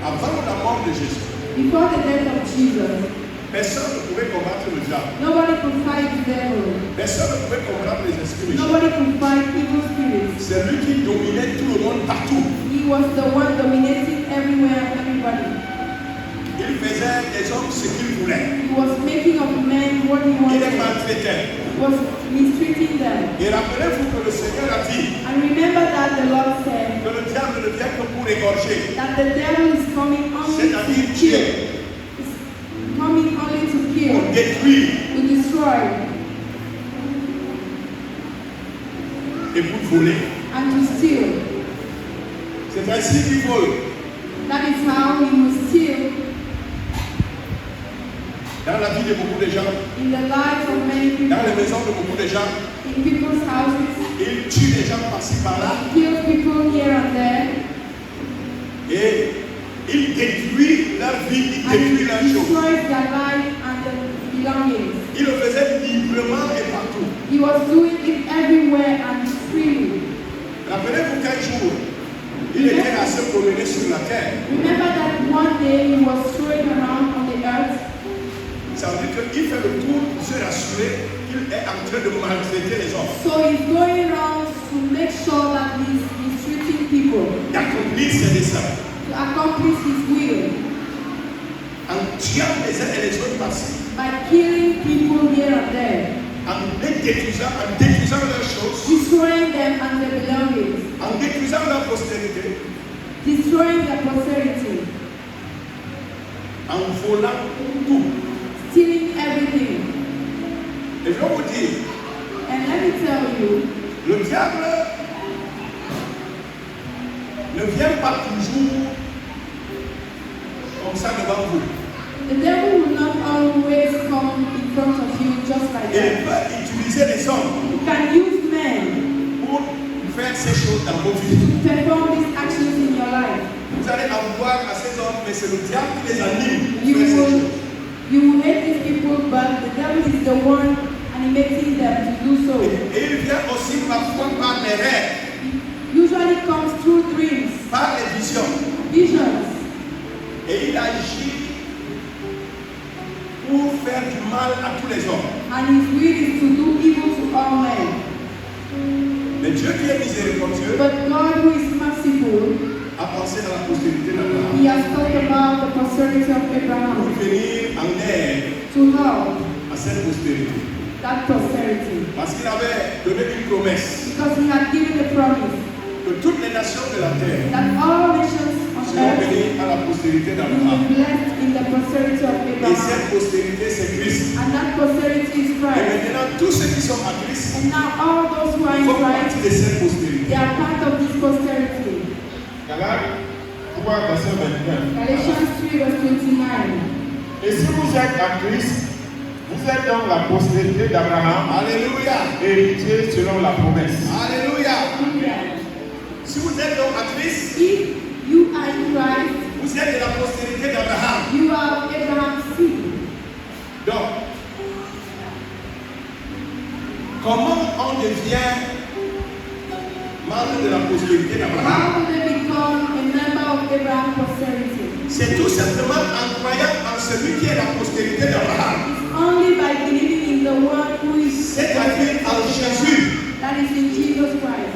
Avant la mort de Jésus, Before the death of Jesus, personne ne pouvait combattre le diable. nobody could fight the devil. Personne ne pouvait combattre les esprits méchants. Nobody could fight evil spirits. C'est lui qui dominait tout le monde partout. He was the one dominating everywhere and everybody. Il faisait des hommes ce qu'il voulait. He was making of men what he Il les wanted. maltraitait. He was mistreating them. Et rappelez-vous que le Seigneur a dit And remember that the Lord said que le diable ne vient que pour égorger, that the devil is coming only c'est-à-dire to kill. tuer, Is coming only to kill, pour détruire to destroy, et pour voler. and to steal. C'est ainsi qu'il vole. That is how he will steal Dans la vie de beaucoup de gens, in the lives of many people, dans les maisons de beaucoup de gens, in people's houses. il tue les gens par-ci par-là He kills people here and there, et il détruit leur vie, il and détruit leur he chose. destroys their life and their belongings. Il le faisait librement et partout. He was doing it everywhere and freely. Rappelez-vous qu'un jour, il était à se promener sur la terre. Remember that one day he was strolling around on the earth. Ça veut dire qu'il fait le tour pour se rassurer qu'il est en train de maltraiter les hommes, So he's going around to make sure that he's mistreating people, d'accomplir ses desseins, to accomplish his will, en tuant les uns et les autres par-ci, by killing people here and there, en détruisant leurs choses, destroying them and their belongings, en détruisant leur postérité, destroying their posterity, en volant tout. stealing everything. Et je vais vous dire, And let me tell you, le diable ne vient pas toujours comme ça devant vous. the devil will not always come in front of you just like Il that. peut utiliser les hommes You can use men pour faire ces choses dans vos vies. to perform these actions in your life. Vous allez en voir à ces hommes, mais c'est le diable qui les anime You pour faire ces will, choses. you will hate these people, but the devil is the one animating them to do so. Et il vient aussi parfois par les rêves, It usually comes through dreams, par les visions. visions, Et il agit pour faire du mal à tous les hommes. and his will is to do evil to all men. Mais Dieu qui est miséricordieux But God, who is merciful, a pensé à la postérité d'Abraham he has thought about the posterity of pour Abraham venir en aide to help à cette postérité. that posterity. Parce qu'il avait donné une promesse Because he had given the promise que toutes les nations de la terre that all nations on seront earth bénies à la postérité will d'Abraham. be blessed in the posterity of Et Abraham. cette postérité, c'est Christ. And that posterity is Et Christ. maintenant, tous ceux qui sont à Christ And now all those who are in font partie Christ, de cette postérité. they are part of this posterity. Galates 3, verset 29. Galatians 3 verse 29. Et si vous êtes à Christ, vous êtes donc la postérité d'Abraham, Alléluia. héritier selon la promesse. Alléluia. Hallelujah. Si vous êtes donc à Christ, If you are in Christ, vous êtes de la postérité d'Abraham. you are Abraham's seed. Donc, comment on devient membre de la postérité d'Abraham? How will they become a member of Abraham's posterity? C'est tout simplement en croyant en celui qui est la postérité d'Abraham. It's only by believing in the one who is C'est-à-dire en Jésus. that is in Jesus Christ.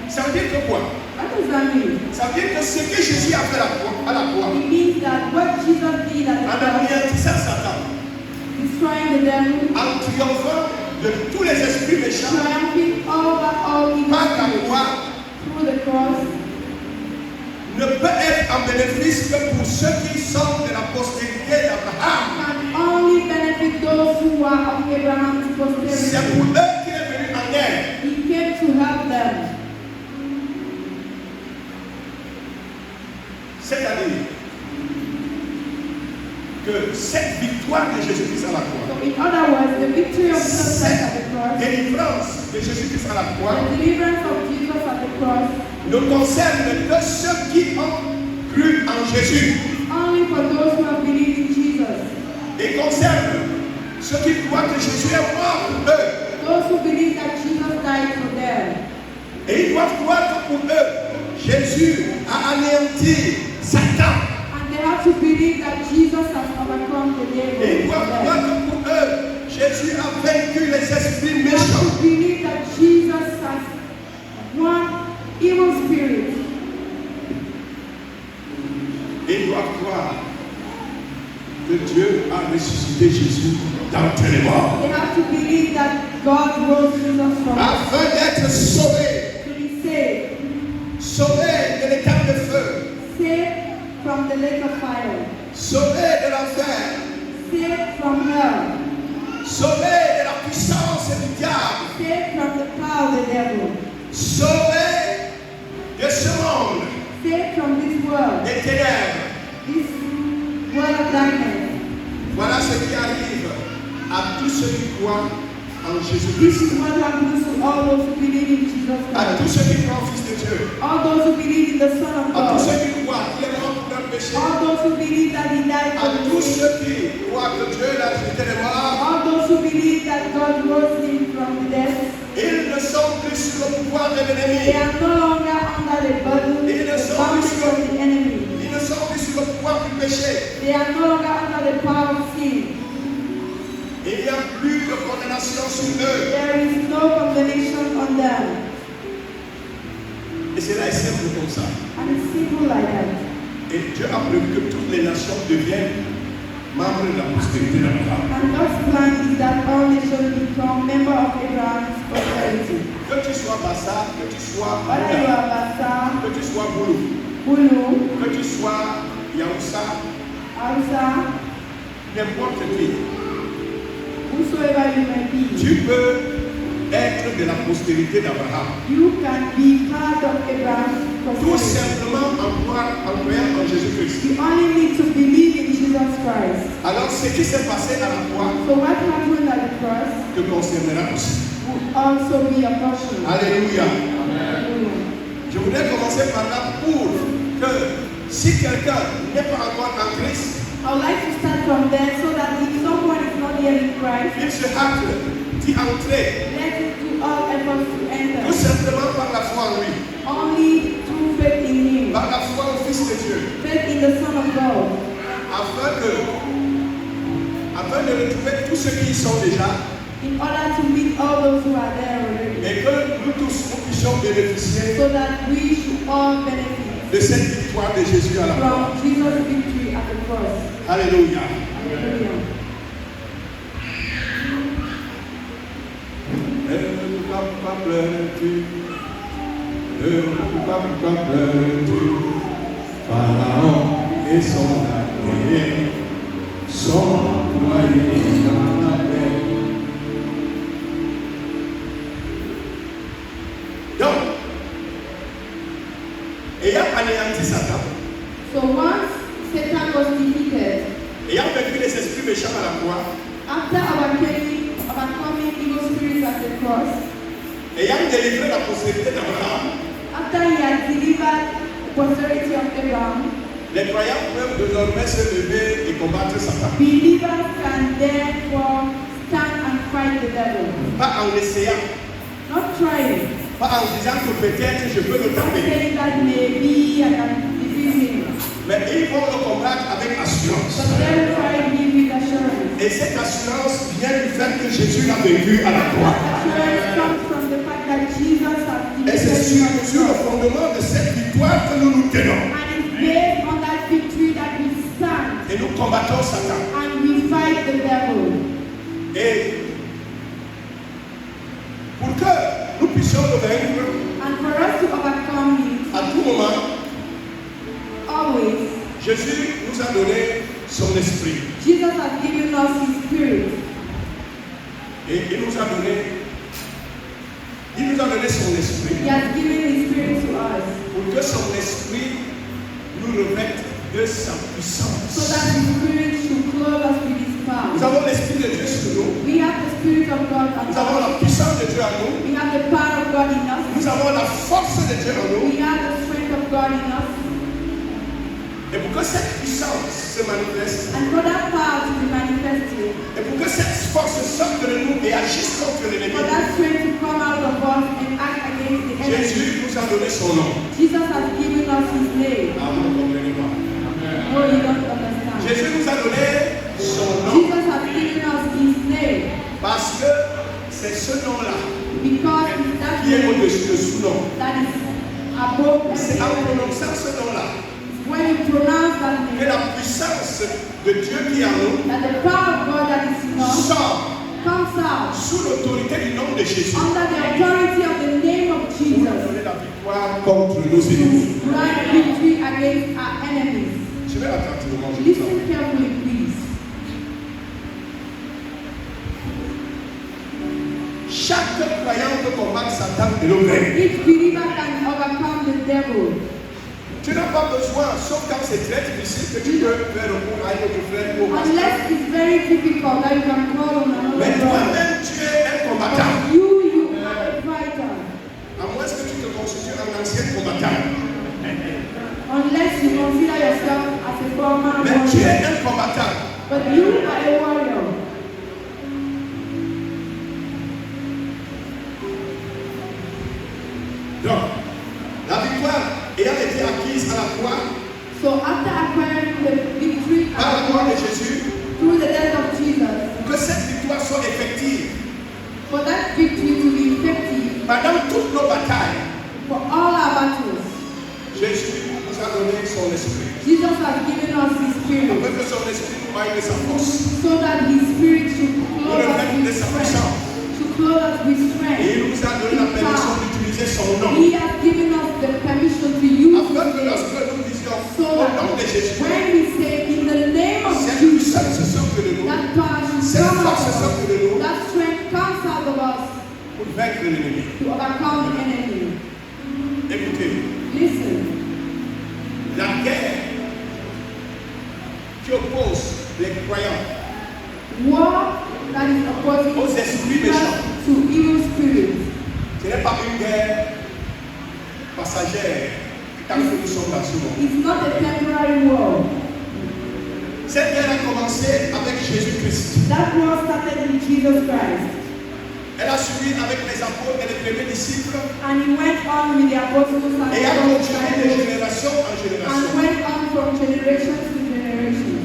Ça veut dire que quoi? What does that mean? Ça veut dire que ce que Jésus a fait à la croix, It means that what Jesus did at en the cross, anéantissant Satan, destroying the devil, en triomphant de tous les esprits méchants triumphing over all evil par la spirits croix, through the cross, ne peut être en bénéfice que pour ceux qui sont de la postérité d'Abraham. can only benefit those who are of Abraham's C'est pour posterity. eux qu'il est venu en aide. He came to help them. C'est-à-dire que cette victoire de Jésus-Christ à la croix, So in other words, the victory of Jesus Christ at the cross, cette délivrance de Jésus-Christ à la croix, the deliverance of Jesus at the cross, ne concerne que ceux qui ont cru en Jésus. is only for those who have believed in Jesus. Et concerne ceux qui croient que Jésus est mort pour eux. Those who believe that Jesus died for them. Et ils doivent croire que pour eux, Jésus a anéanti Satan. And they have to believe that Jesus has overcome the devil. Et ils doivent croire que pour eux, Jésus a vaincu les esprits They have méchants. to believe that Jesus has won evil spirits. Ils doivent croire que Dieu a ressuscité Jésus d'entre les morts. They have to believe that God rose Jesus from the Afin d'être sauvés, to be saved. sauvés de l'étang de feu, Saved from the lake of fire. sauvés de l'enfer, Saved from hell. sauvés de la puissance du diable, Saved from the power of the devil. sauvés de ce monde, Saved from this world. des ténèbres. This world of darkness. Voilà ce qui arrive à tous ceux qui croient en This Jésus-Christ, is what happens to all those who believe in Jesus à tous Christ. ceux qui croient au Fils de Dieu, All those who believe in the Son of à tous God. ceux qui croient qu'il est mort pour leurs péchés, All those who believe that He died à for the tous sins. ceux qui croient que Dieu l'a jeté les morts. All those who believe that God rose Him from the dead. Ils ne sont plus sous le pouvoir de They l'ennemi. are no longer under the burden, the bondage of the enemy. Ils ne sont plus sous le pouvoir du péché. They are no longer under the power of sin. Il n'y a plus de condamnation sur eux. There is no condemnation on them. Et cela est simple comme ça. And it's simple like that. Et Dieu a prévu que toutes les nations deviennent membres de la postérité d'Abraham. And God's plan is that all nations become members of Abraham's posterity. Que tu sois Bassa, que tu sois Whether you Bouddha, are Bassa, que tu sois Boulou, Bulu, que tu sois Yaoussa, Hausa, n'importe qui, whosoever you may be, tu peux être de la postérité d'Abraham. you can be part of Abraham's Tout posterity. simplement en croyant en Jésus-Christ. You only need to believe in Jesus Christ. Alors ce qui s'est passé à la croix So what happened at the cross te concernera aussi. will also be a portion. Alléluia. Hallelujah. Je voudrais commencer par là pour que si quelqu'un n'est pas encore en Christ, I would like to start from there so that if someone is not yet in Christ, il se hâte d'y entrer let him do all efforts to tout enter. simplement par la foi en lui, Only through faith in Him, par la foi au Fils de Dieu, faith in the Son of God, afin de retrouver tous ceux qui y sont déjà in order to meet all those who are there already, et que nous tous nous puissions bénéficier so that we should all benefit de cette victoire de Jésus à la croix. from Jesus' victory at the cross. Alléluia. Hallelujah. Pourquoi pleures-tu? Pourquoi pleures-tu? Pharaon et son armée sont noyés dans la mer. Donc, ayant anéanti Satan, So once Satan was defeated, ayant vaincu les esprits méchants à la croix, after overcoming evil spirits at the cross, ayant délivré la postérité d'Abraham, after He had delivered the posterity of Abraham, les croyants peuvent désormais se lever et combattre Satan. believers can therefore stand and fight the devil. Pas en essayant, Not trying, pas en disant que peut-être je peux le not taper, saying that maybe I can defeat him, mais ils vont le combattre avec assurance. but they will fight him with assurance. Et cette assurance vient du fait que Jésus l'a vaincu à la croix. Assurance comes from the fact that Jesus has Et c'est defeated him on the sur le cross. fondement de cette victoire que nous nous tenons. And it's based on that victory that we stand Et nous combattons Satan. and we fight the devil. Et pour que nous puissions le vaincre And for us to overcome it, à tout moment, always, Jésus nous a donné son esprit. Jesus has given us His Spirit. Et il nous a donné son esprit He has given His Spirit to us pour que son esprit nous revête de sa so puissance. that His Spirit should clothe us with His Nous power. avons l'esprit de Dieu sur nous. We have the Spirit of God on Nous avons us. la puissance de Dieu en nous. We have the power of God in us. Nous avons la force de Dieu en nous. We have the strength of God in us. Et pour pour que cette puissance se manifeste, and for that power to be manifested, et pour que cette force sorte de nous et agisse contre l'ennemi, for that strength to come out of us and act against the enemy, Jésus nous a donné son nom. Jesus has given us his name. Ah, vous ne comprenez pas. No, you don't understand. Jésus nous a donné son nom Jesus has given us his name parce que c'est ce nom-là because it's that qui est name au-dessus de sous-nom. that is above C'est en every name. prononçant ce nom-là When you pronounce that que name, la puissance de Dieu qui est en nous that the power of God that is in us sort comes out sous l'autorité du nom de Jésus under the authority of the name of pour Jesus. donner la victoire contre nos ennemis. Grant victory against our enemies. Je vais attentivement, je vous Listen carefully, please. Chaque croyant peut combattre Satan et le vaincre. Each believer can overcome the devil. Tu n'as pas besoin, sauf quand c'est très difficile, que tu peux faire recours à un autre frère ou pasteur. Unless it's very difficult that you can call on another Mais brother. toi-même, tu es un combattant. But you are a fighter. À moins que tu te constitues un ancien combattant. Unless you consider yourself as a former Mais tu es warrior. un combattant. But you are a warrior. Donc, la victoire ayant été acquise à la croix, So after acquiring the victory par la mort de Jésus, through the death of Jesus, pour que cette victoire soit effective for that victory to be effective pendant toutes nos batailles, for all our battles, Jésus nous a donné son esprit. Jesus has given us his spirit Afin que son esprit nous aille de sa force. so that his spirit should clothe us de with sa strength. puissance. To clothe us with Et strength. il nous a donné la permission d'utiliser son nom. He has given us the permission to use Afin que lorsque nous disions so au nom that de Jésus, when we say in the name of cette Jesus, puissance sorte de nous that power should cette come out force of sorte us. de nous That strength comes out of us pour vaincre l'ennemi. to overcome the enemy. Écoutez, Listen, la guerre qui oppose les croyants war that is opposing aux esprits méchants, to evil spirits ce n'est pas une guerre passagère tant que nous sommes dans ce monde. is not a temporary war. Cette guerre a commencé avec Jésus-Christ. That war started with Jesus Christ. Elle a suivi avec les apôtres et les premiers disciples And he went on with the apostles and et a the continué de disciples génération en and génération. went on from generation to generation.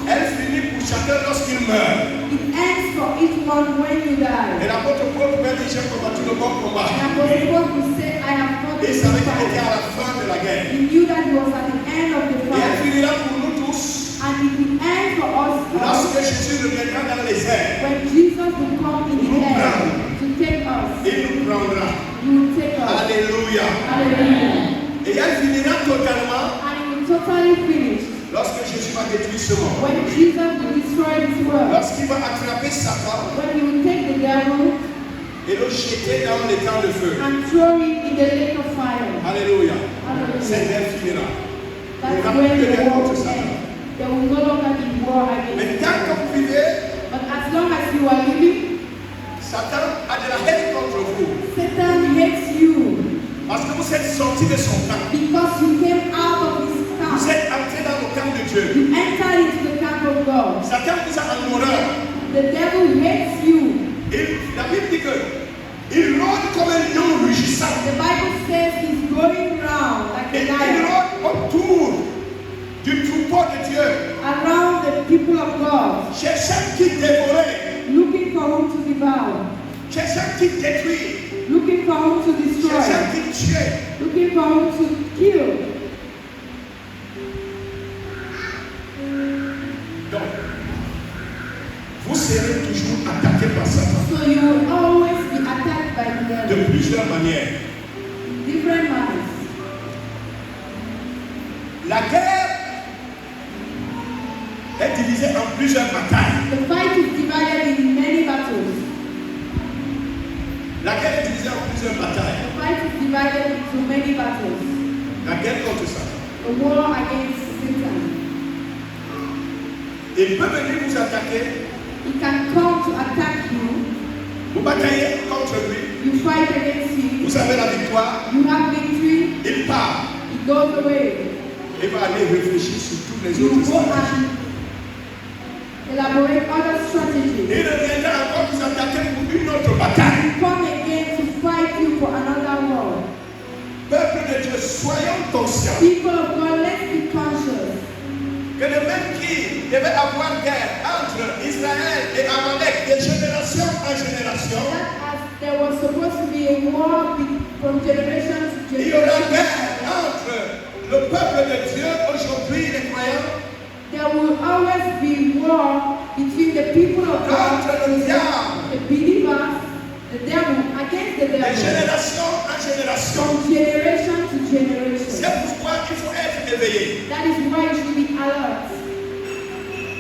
Elle finit pour chacun lorsqu'il meurt. It ends for each one when you Et die. l'apôtre Paul pouvait dire j'ai combattu le bon combat. And Apostle Paul would say, I have fought Et il the savait good qu'il était fight. à la fin de la guerre. He knew that he was at the end of the Et elle fight. finira pour nous tous And it will end for us lorsque Jésus reviendra dans les airs. when Jesus will come in the air to take us. Il nous prendra. He will take us. Alléluia. Hallelujah. Et elle finira totalement And it will totally finish lorsque Jésus va détruire ce monde. when Jesus will destroy this world. Lorsqu'il va attraper Satan When he will take the devil et le jeter dans les temps de feu. and throw it in the lake of fire. Alléluia. Hallelujah. Cette guerre finira. Il n'y That's aura when plus de the guerre war contre will Satan. end. There will no longer be war Mais against tant que you. vous vivez, But as long as you are living, Satan a de la haine contre vous. Satan hates you Parce que vous êtes sortis de son camp. because you came out of his Vous camp. êtes entrés dans le camp de Dieu. You entered into the camp of God. Satan vous a en horreur. The devil hates you. Et la Bible dit que il rôde comme un lion rugissant. The Bible says he's going round like Et a il lion rôde autour du troupeau de Dieu, around the people of God, cherchant qui dévorer, looking for whom to devour, cherchant qui détruire, looking for whom to destroy, cherchant qui tuer. looking for whom to kill. Donc, vous serez toujours attaqué par Satan So you will always be attacked by the de devil plusieurs manières. in different manners. La guerre est divisée en plusieurs batailles. The fight is divided in many battles. La guerre est divisée en plusieurs batailles. The fight is divided into many battles. La guerre contre Satan. The war against Satan. Il peut venir vous attaquer, He can come to attack you. vous bataillez contre lui, You fight against him. vous avez la victoire, You have victory. il part. He goes away. il va aller réfléchir sur tous les You autres go stratégies. and elaborate other strategies. Il reviendra encore vous attaquer pour une autre bataille. Come again to fight you for another war. Peuple de Dieu, soyons conscients People of God, let's be conscious que le même qui devait avoir guerre entre Israël et Amalek de génération en génération, that as there was supposed to be a war from generation to il y aura generation, guerre entre le peuple de Dieu aujourd'hui, les croyants, there will always be war between the people of God, contre le diable, the believers, the devil, against the de devil, génération en génération. from generation to generation. C'est pourquoi il faut être éveillé. That is why you should be alert.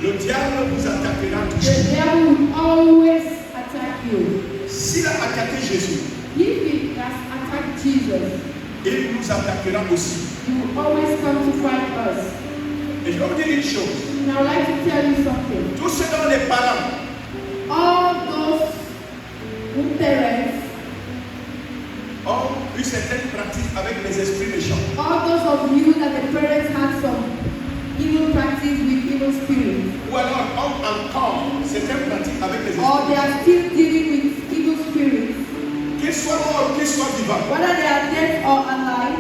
Le diable vous attaquera The toujours. devil will always attack you. S'il a attaqué Jésus, If he has attacked Jesus, il nous attaquera aussi. he will always come to fight us. Et je vais vous dire une chose. And I would like to tell you something. Tous ceux dont les parents All those who parents, ont eu certaines pratiques avec les esprits méchants, all those of you that the parents had some evil practice with evil spirits, ou alors ont encore certaines pratiques avec les or they esprits, are still dealing with evil spirits, qu'ils soient morts ou qu'ils soient vivants, whether they are dead or alive,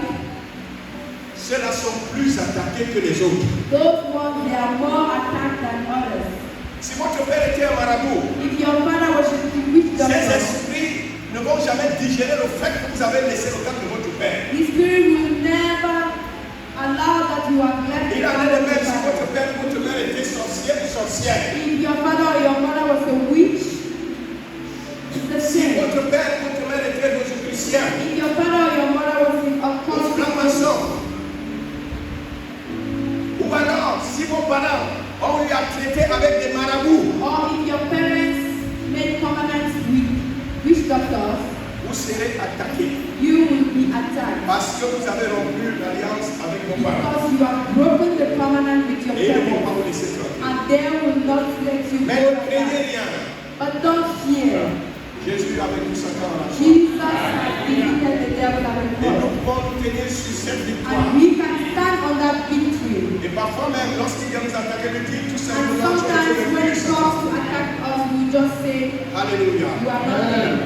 ceux-là sont plus attaqués que les autres. those ones they are more attacked than others. Si votre père était un marabout, If your father was a witch ces doctor, esprits ne vont jamais digérer le fait que vous avez laissé le camp de votre père. the spirit will never allow that you have left the Il en est de même si family. votre père ou votre mère était sorcier ou sorcière. If your father or your mother was a witch, it's the Si same. votre père ou votre mère était rosicrucien If your father or your mother was in ou occult, franc-maçon, ou alors si vos parents ont eu à traiter avec des marabouts, or if your parents made covenants with witch doctors, vous serez attaqués you will be attacked parce que vous avez rompu l'alliance avec vos parents. because you have broken the covenant with your Et ils ne vont pas parents, vous laisser tranquille. and they will not let you Mais go ne like craignez that. rien. But don't fear. Jésus avait tout ça dans la foi. Jesus has defeated the devil at the Et cross, nous pouvons nous tenir sur cette victoire. and we can stand on that victory. Et parfois même, lorsqu'il vient nous attaquer, nous dit tout And simplement, tu as été sometimes le when it plus comes to attack us, we just say, Alléluia. you are not there.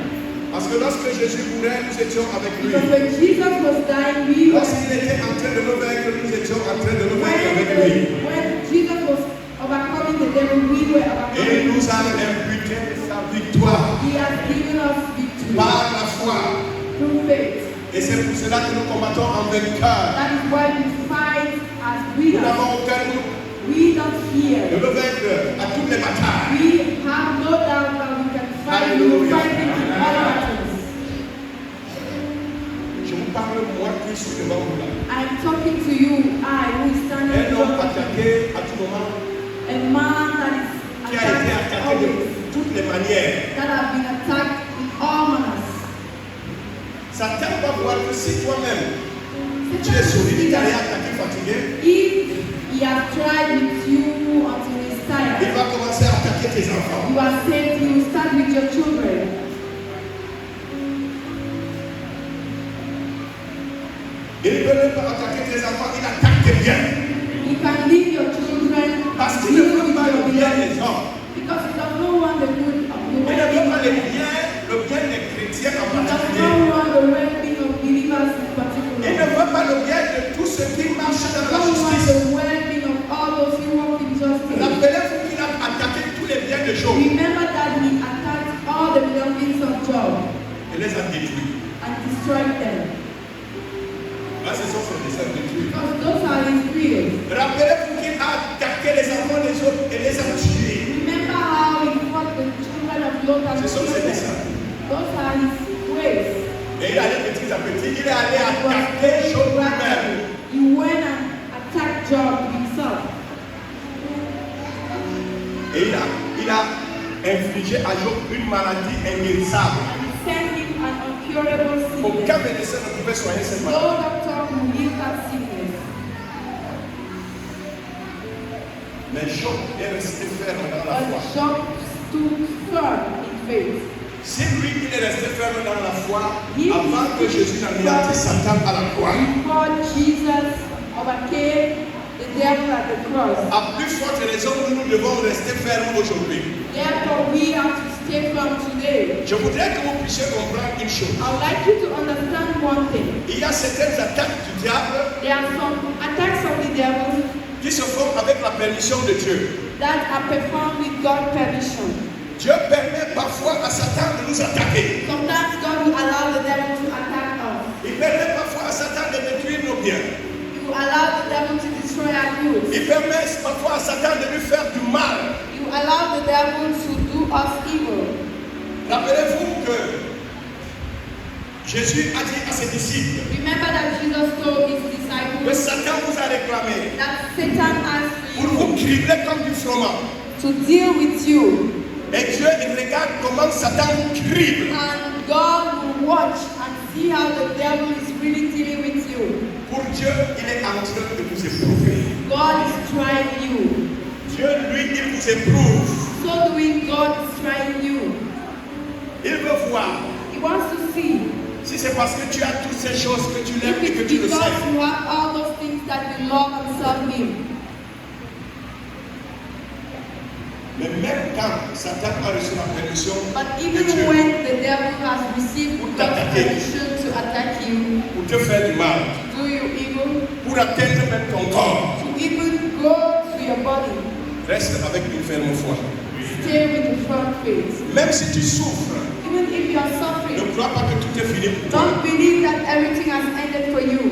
Parce que lorsque Jésus mourait, nous étions avec lui. Because when Jesus was dying, we were, Lorsqu'il était en train de nous vaincre, nous étions en train de nous vaincre avec lui. when Jesus was overcoming the devil, we were Et overcoming il nous a the devil. imputé sa victoire He has given us victory par la foi. through faith. Et c'est pour cela que nous combattons en vainqueur. That is why we fight as Nous winners. n'avons aucun doute We don't de fear. le vaincre à toutes les batailles. We have no doubt that we can fight. We will fight it in all battles. Je vous parle, moi qui suis devant vous là. I'm talking to you, I who is standing Un homme here, attaqué à tout moment, a man that is qui a été attacked attaqué de always, toutes les manières. that have been attacked in all manners. Satan va voir que si toi-même, tu es solide, tu es attaqué, fatigué, If he has tried with you until he's il tired, va commencer à attaquer tes enfants. you are saved, he will start with your children. Il ne peut même pas attaquer tes enfants, il attaque tes biens. He can leave your children, Parce qu'il ne deal veut with pas your le bien belongings, des hommes. because he does not want the good of the Il ne veut pas well-being. le bien des chrétiens en He does particulier. not want the well-being of believers in Il ne particular. veut pas le bien de tous ceux qui marchent dans la He does not want justice. the well-being of all those who walk in justice. Rappelez-vous qu'il a attaqué tous les biens de Job Remember that he attacked all the belongings of Job et les a détruits. and destroyed them. Là, ce sont ses desseins détruits. Because those are his wills. Rappelez-vous qu'il a attaqué les enfants des autres et les a tués. Remember how he fought the children of Lot and Ce sont ses killed desseins. them. Those are his ways. Et il allait petit à petit, il est allé attaquer Job lui-même. He went and attacked Job himself. Et il a infligé à Job une maladie inguérissable. And he sent him an incurable Aucun sickness. médecin ne pouvait soigner cette No maladie. doctor could heal that sickness. Mais Job est resté ferme dans la But foi. Job stood firm in faith. Si lui, il est resté ferme dans la foi avant que Jésus n'anéantisse Satan à la croix, Before Jesus overcame devil at the cross. À plus forte raison, nous devons rester fermes aujourd'hui. Therefore, we have to stay firm today. Je voudrais que vous puissiez comprendre une chose. I would like you to understand one thing. Il y a certaines attaques du diable There are some attacks of the devil qui se font avec la permission de Dieu. that are performed with God's permission. Dieu permet parfois à Satan de nous attaquer. Sometimes God will allow the devil to attack us. Il permet parfois à Satan de détruire nos biens. He will allow the devil to destroy our goods. Il permet parfois à Satan de nous faire du mal. He will allow the devil to do us evil. Rappelez-vous que Jésus a dit à ses disciples Remember that Jesus told his que disciples Satan vous a réclamé that Satan asked pour you vous cribler comme du froment. to deal with you. Et Dieu, il regarde comment Satan vous crible. And God will watch and see how the devil is really dealing with you. Pour Dieu, il est en train de vous éprouver. God is trying you. Dieu, lui, il vous éprouve. So doing, God is trying you. Il veut voir He wants to see si c'est parce que tu as toutes ces choses que tu l'aimes et if que it's tu le because sais. you have all those things that you love and serve Him. Mais même quand Satan a reçu la permission But de even Dieu when the devil has received God's permission to attack you, pour te faire du mal, do you evil, pour atteindre même ton corps, to even go to your body, reste avec une ferme foi. stay with the front face. Même si tu souffres, Even if you are ne suffering, crois pas que tout est fini pour toi. don't believe that everything has ended for you.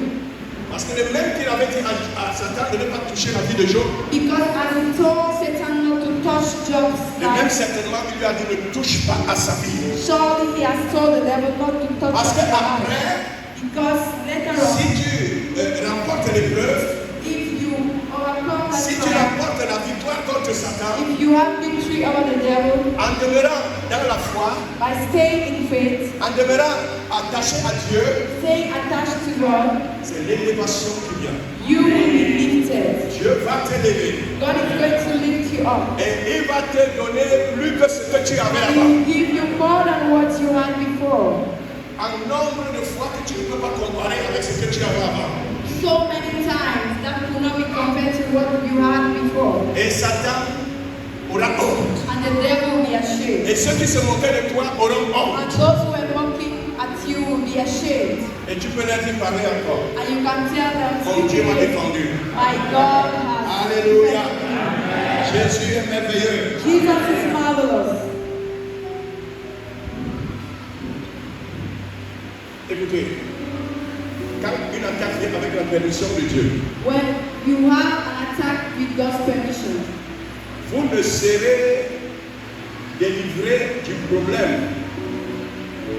Parce que le même qu'il avait dit à Satan de ne pas toucher la vie de Job, Because as he told Satan not to touch Job's le même life, certainement il lui a dit ne touche pas à sa vie. surely he has told the devil not to touch Parce que Job's life. après, Because later on, si tu remportes l'épreuve, if you overcome that si tu trial, remportes la victoire contre Satan, if you have victory over the devil en demeurant dans la foi, by staying in faith, en demeurant attaché à Dieu, staying attached to God, c'est l'élévation qui vient. you will be lifted. Dieu va t'élever God is going to lift you up. et il va te donner plus que ce que tu avais He avant. will give you more than what you had before. En nombre de fois que tu ne peux pas comparer avec ce que tu avais avant. So many times that could not be compared to what you had before. Et Satan aura honte. And the devil will be ashamed. Et ceux qui se moquaient de toi auront honte. And those who were mocking at you will be ashamed. Et tu peux leur dire parler encore. And you can tell them, Mon Dieu m'a "Today, défendu. my God has Alléluia. defended me." Jésus est merveilleux. Jesus is marvelous. Écoutez, quand une attaque vient avec la permission de Dieu, When you have an attack with God's permission, vous ne serez délivré du problème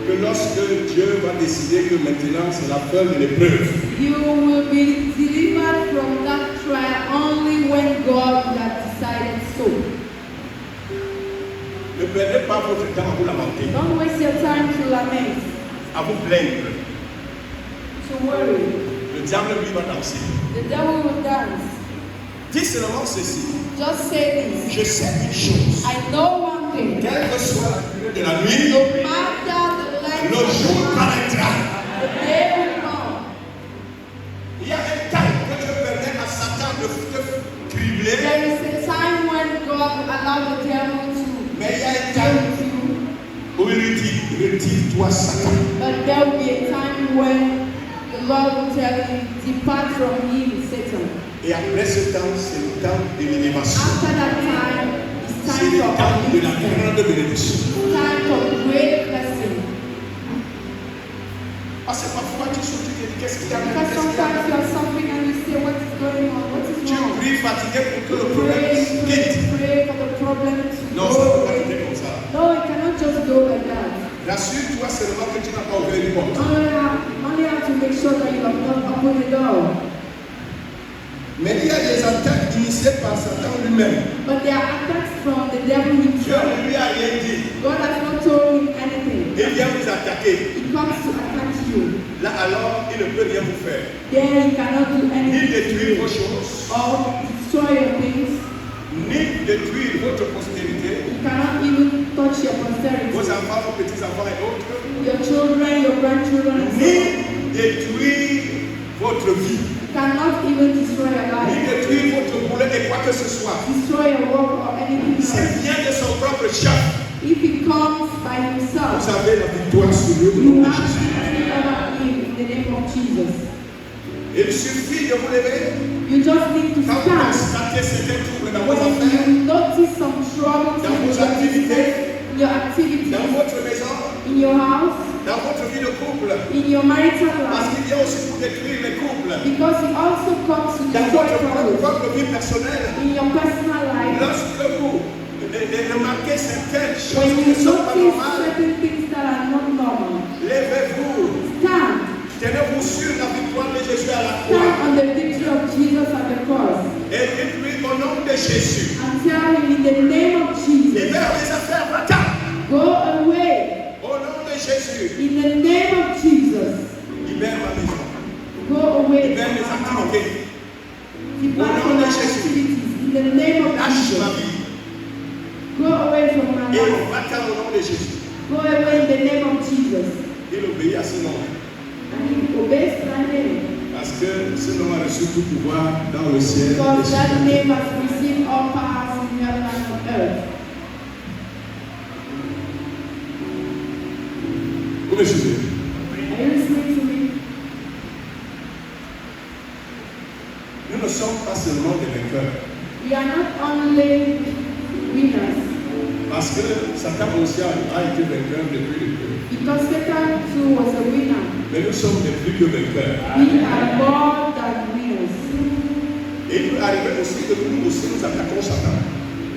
que lorsque Dieu va décider que maintenant c'est la fin de l'épreuve. you will be delivered from that trial only when God has decided so. Ne perdez pas votre temps à vous lamenter, Don't waste your time to lament, à vous plaindre. to worry. Le diable lui va danser. The devil will dance. Dis seulement ceci. Just say this. Je sais une chose. I know one thing. Quelle que soit la durée de la nuit, No matter the length le of jour the night, paraîtra. the day will come. Il y a un temps que Dieu permet à Satan de te cribler, There is a time when God will allow the devil to mais il y a un deal temps with you. où il lui dit, retire-toi Satan. But there will be a time when the Lord will tell you, depart from him, Satan. Et après ce temps, c'est le temps de l'élévation. After that time, it's C'est time le for temps de la upliftment. grande bénédiction. It's time for great blessing. Parce que parfois tu souffres, tu te dis, qu'est-ce qu'il y a? Because Qu'est-ce qu'il y sometimes you a? are suffering and you say, what is going on? What is Tu wrong? pries fatigué pour que le problème quitte. Pray for the problem to Non, ça ne peut go pas away. quitter comme ça. No, it cannot just go like that. Rassure-toi seulement que tu n'as pas ouvert une porte. Only have to make sure that you have not opened the door. Mais il y a des attaques initiées par Satan lui-même. But there are attacks from the devil Dieu himself. ne lui a rien dit. God has not told him anything. Il vient vous attaquer. He comes to attack you. Là alors, il ne peut rien vous faire. Then he cannot do Ni anything détruire vos choses, or destroy your things. ni détruire votre postérité, He cannot even touch your posterity, vos enfants, vos petits-enfants et autres, your children, your grandchildren, and so on. ni détruire votre vie, He cannot even destroy your ni life. détruire votre que ce soit, destroy your work or anything s'il else, vient de son propre chef, if he comes by vous himself, avez la victoire sur lui au you nom de have Jésus. victory over him in the name of Jesus. Il suffit de vous lever You just need to quand vous stand. constatez certains troubles dans vos When affaires, you notice some troubles dans in vos your activités, business, in your activities, dans votre maison, in your house, dans votre vie de couple, in your marital parce life, qu'il vient aussi pour détruire les couples, because he also comes to dans destroy votre troubles propre vie personnelle, in your personal life. lorsque vous remarquez certaines choses When qui ne you sont pas notice normales, certain things that are not normal, levez-vous, stand. tenez-vous sur la victoire de Jésus à la Stand croix on the victory of Jesus at the cross et dites-lui au nom de Jésus, and tell him in the name of Jesus, libère les affaires vacants, go away. au nom de Jésus, In the name of Jesus, libère ma maison, go away libère from mes my house. activités, Depart Au nom from de my Jésus. activities. In the name of lâche ma Jesus, vie go away from my et life. vacant au nom de Jésus. Go away in the name of Jesus. Il obéit à ce nom. And he obeys that name. Parce que ce nom a reçu tout pouvoir dans le ciel. et Because sur la that terre. name has received all powers in heaven and on earth. Vous me suivez? Are you listening to me? Nous ne sommes pas seulement des vainqueurs. We are not only winners, Parce que Satan aussi a été vainqueur depuis le début. because Satan too was a winner. Mais nous sommes des plus que vainqueurs. We are more than winners. Et il peut arriver aussi que nous aussi nous attaquons Satan.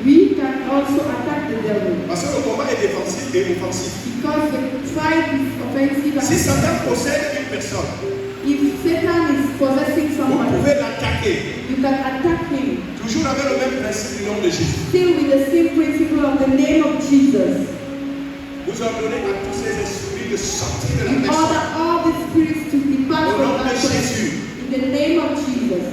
We can also attack the devil. Parce que le combat est défensif et offensif. Because the fight is offensive Si and Satan possède une personne, if Satan is possessing vous somebody, pouvez l'attaquer. you can attack him. Toujours avec le même principe du nom de Jésus. Still with the same principle of the name of Jesus. Vous ordonnez à tous ces esprits de sortir de la You personne. order all the spirits to depart Au nom from de that person. Jésus. In the name of Jesus.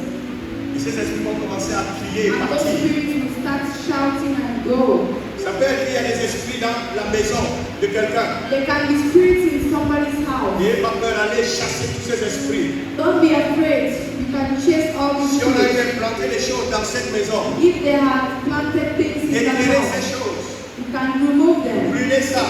Et ces esprits vont commencer à crier et And those partir. spirits will start shouting and go. Ça peut être qu'il y a des esprits dans la maison de quelqu'un. There can be spirits in somebody's house. N'ayez pas peur d'aller chasser tous ces esprits. Don't be afraid. You can chase all these Si on a spirits. implanté des choses dans cette maison, If they have planted things in that étirez ces house, choses, you can remove them, brûlez ça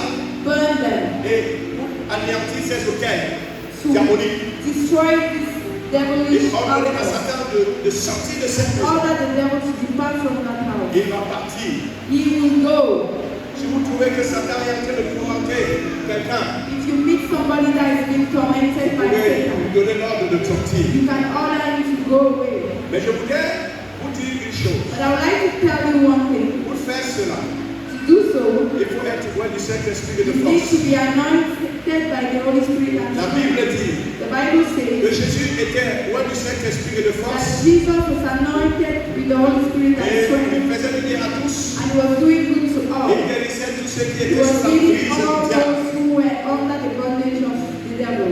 burn them, et anéantir ces auquels to diaboliques. destroy this Et devilish ordonnez à altar. Satan de sortir de cette maison. Order the devil to depart from that house. Il va partir. He will go. Si vous trouvez que Satan est en train de tourmenter quelqu'un, If you meet somebody that is being tormented vous by pouvez lui Satan, donner l'ordre de sortir. you can order him to go away. Mais je voudrais vous dire une chose. But I would like to tell you one thing. Pour faire cela, To do so, il faut être loin du Saint-Esprit et de you need force. to be anointed by the Holy Spirit and La Bible strength. dit The Bible que says Jésus était loin du Saint-Esprit et de that force. Jesus was anointed with the Holy Spirit and Et strength, il faisait du bien à tous. and he was doing good to all. Il guérissait tous ceux qui He étaient was sous la healing prise all du diable. those who were under the bondage of the devil.